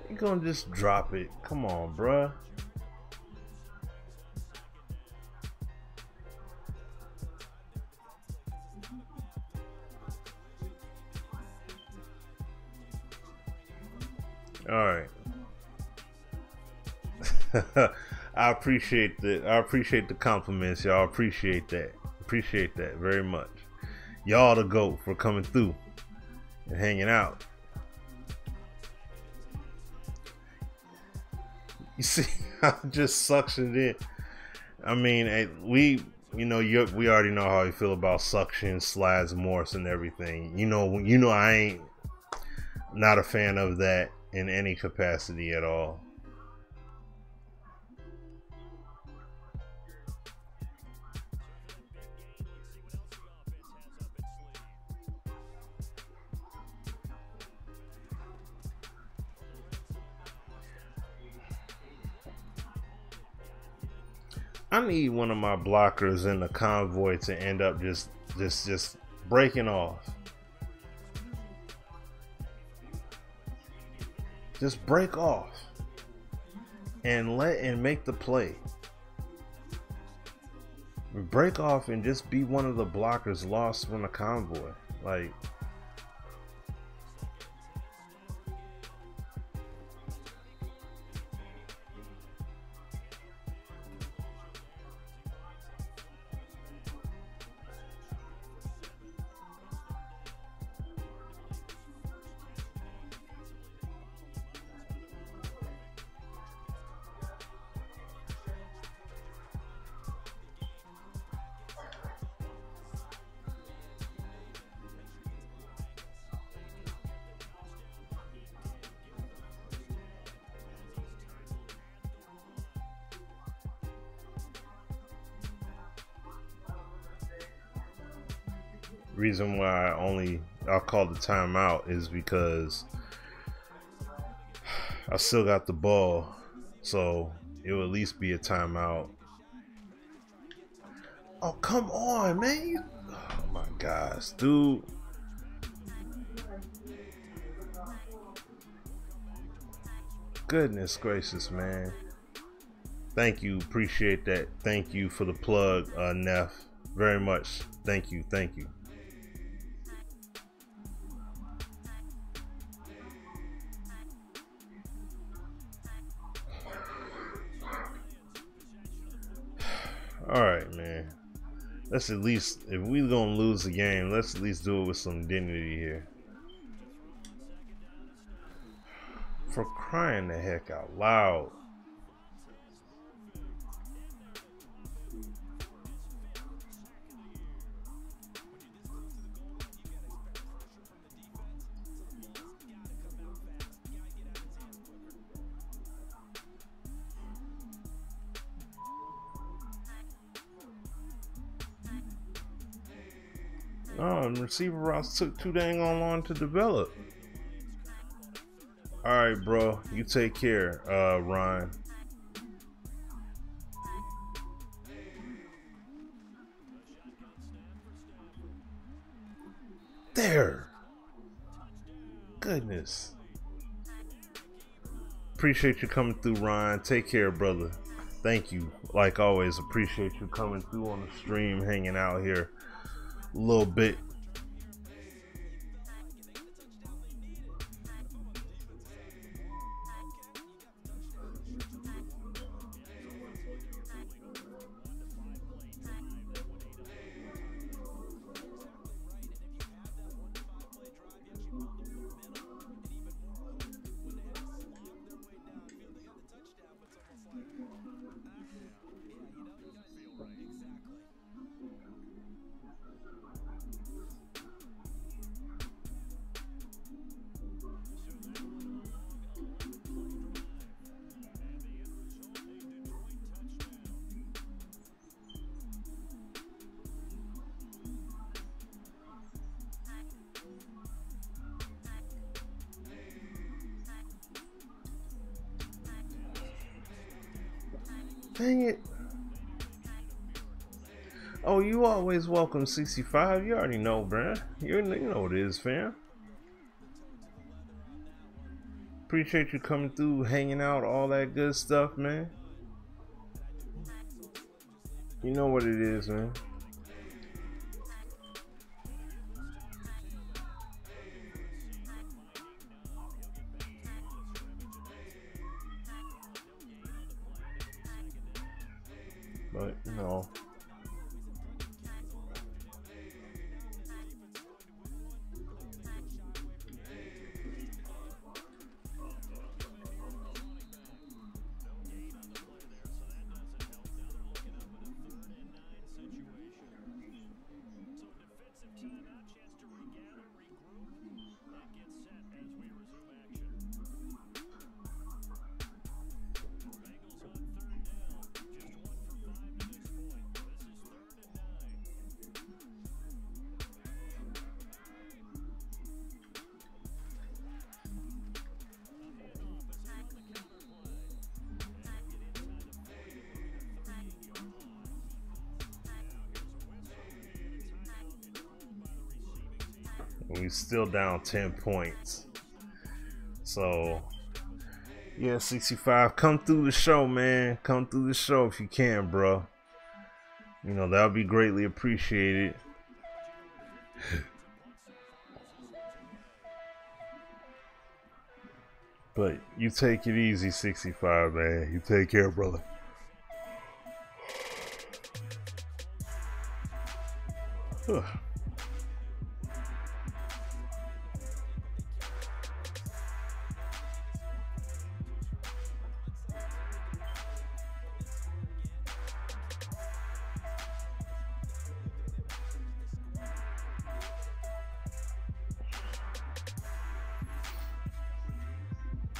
You gonna just drop it? Come on, bruh. All right. I appreciate the compliments, y'all. Appreciate that very much. Y'all the GOAT for coming through and hanging out. You see, I just suctioned in. I mean, we already know how we feel about suction, slides, morphs, and everything. You know, I ain't not a fan of that in any capacity at all. I need one of my blockers in the convoy to end up just breaking off. Just break off and make the play. Break off and just be one of the blockers lost from the convoy. Like, reason why I'll call the timeout is because I still got the ball, so it will at least be a timeout. Oh, come on, man. Oh my gosh, dude. Goodness gracious, man. Thank you, appreciate that. Thank you for the plug, Neff. Very much. Thank you. All right, man. Let's at least, if we're gonna lose the game, let's at least do it with some dignity here. For crying the heck out loud. Oh, and receiver routes took too dang on long to develop. Alright, bro. You take care, Ryan. There. Goodness. Appreciate you coming through, Ryan. Take care, brother. Thank you. Like always, appreciate you coming through on the stream, hanging out here a little bit. Dang it. Oh, you always welcome 65. You already know, bruh. You know what it is, fam. Appreciate you coming through, hanging out, all that good stuff, man. You know what it is, man. But, you know. We still down 10 points. So, yeah, 65. Come through the show, man. Come through the show if you can, bro. You know, that would be greatly appreciated. But you take it easy, 65, man. You take care, brother.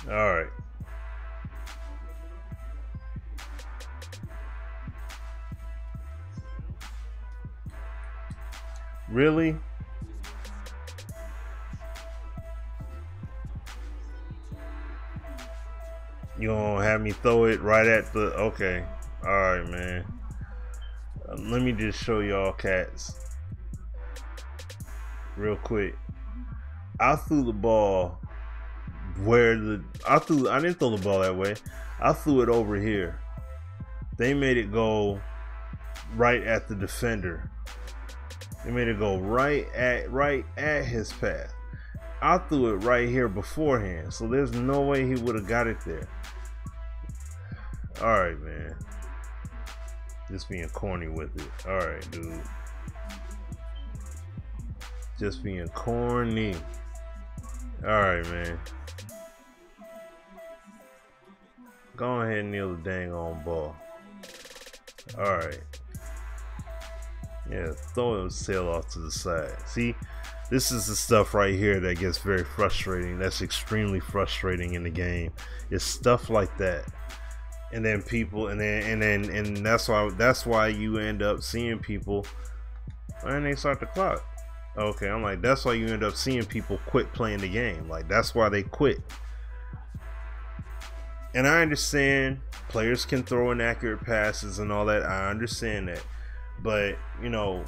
All right. Really? You gonna have me throw it right at the... Okay. All right, man. Let me just show y'all cats real quick. I threw the ball where the... I didn't throw the ball that way. I threw it over here. They made it go right at the defender. They made it go right at his path. I threw it right here beforehand, so there's no way he would have got it there. All right, man. Just being corny with it. All right, dude. Just being corny. All right, man. Go ahead and kneel the dang on ball. Alright. Yeah, throw his sail off to the side. See, this is the stuff right here that gets very frustrating. That's extremely frustrating in the game. It's stuff like that. And then people, and that's why you end up seeing people, and they start the clock. Okay, I'm like, that's why you end up seeing people quit playing the game. Like, that's why they quit. And I understand players can throw inaccurate passes and all that. I understand that. But, you know,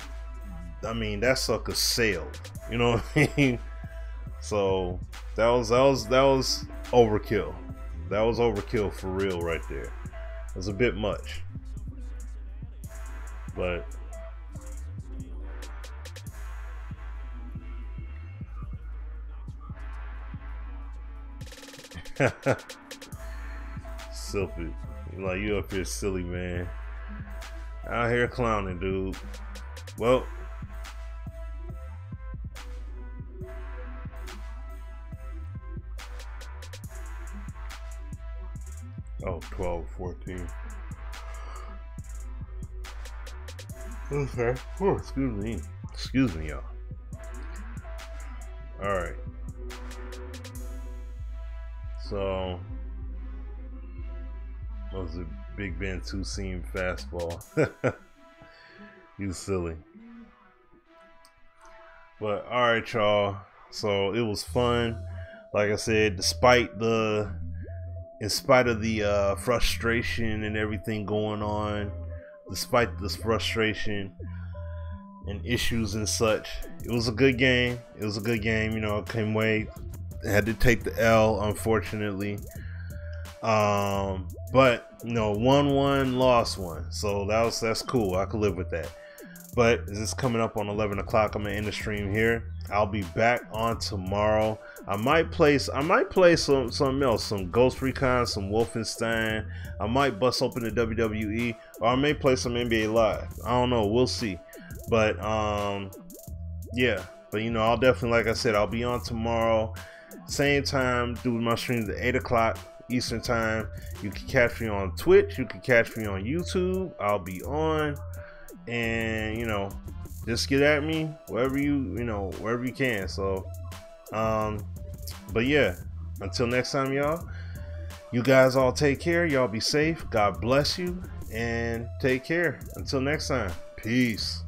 I mean, that sucker sailed. You know what I mean? So that was overkill. That was overkill for real right there. It was a bit much. But silly. Like, you up here silly, man. Out here clowning, dude. Well, oh, 12, 14. Okay. Oh, excuse me, y'all. All right. So, that was a Big Ben two-seam fastball. You silly. But all right, y'all. So it was fun. Like I said, in spite of the frustration and everything going on, despite this frustration and issues and such, it was a good game. It was a good game. You know, I came away, had to take the L, unfortunately. But you know, won one, lost one, so that's cool. I could live with that. But this is coming up on 11 o'clock. I'm gonna end the stream here. I'll be back on tomorrow. I might play something else, some Ghost Recon, some Wolfenstein. I might bust open the WWE, or I may play some NBA Live. I don't know. We'll see. But yeah. But you know, I'll definitely, like I said, I'll be on tomorrow, same time, doing my streams at 8 o'clock Eastern time. You can catch me on Twitch. You can catch me on YouTube. I'll be on, and you know, just get at me wherever wherever you can. So, but yeah, until next time, y'all. You guys all take care. Y'all be safe. God bless you, and take care. Until next time. Peace.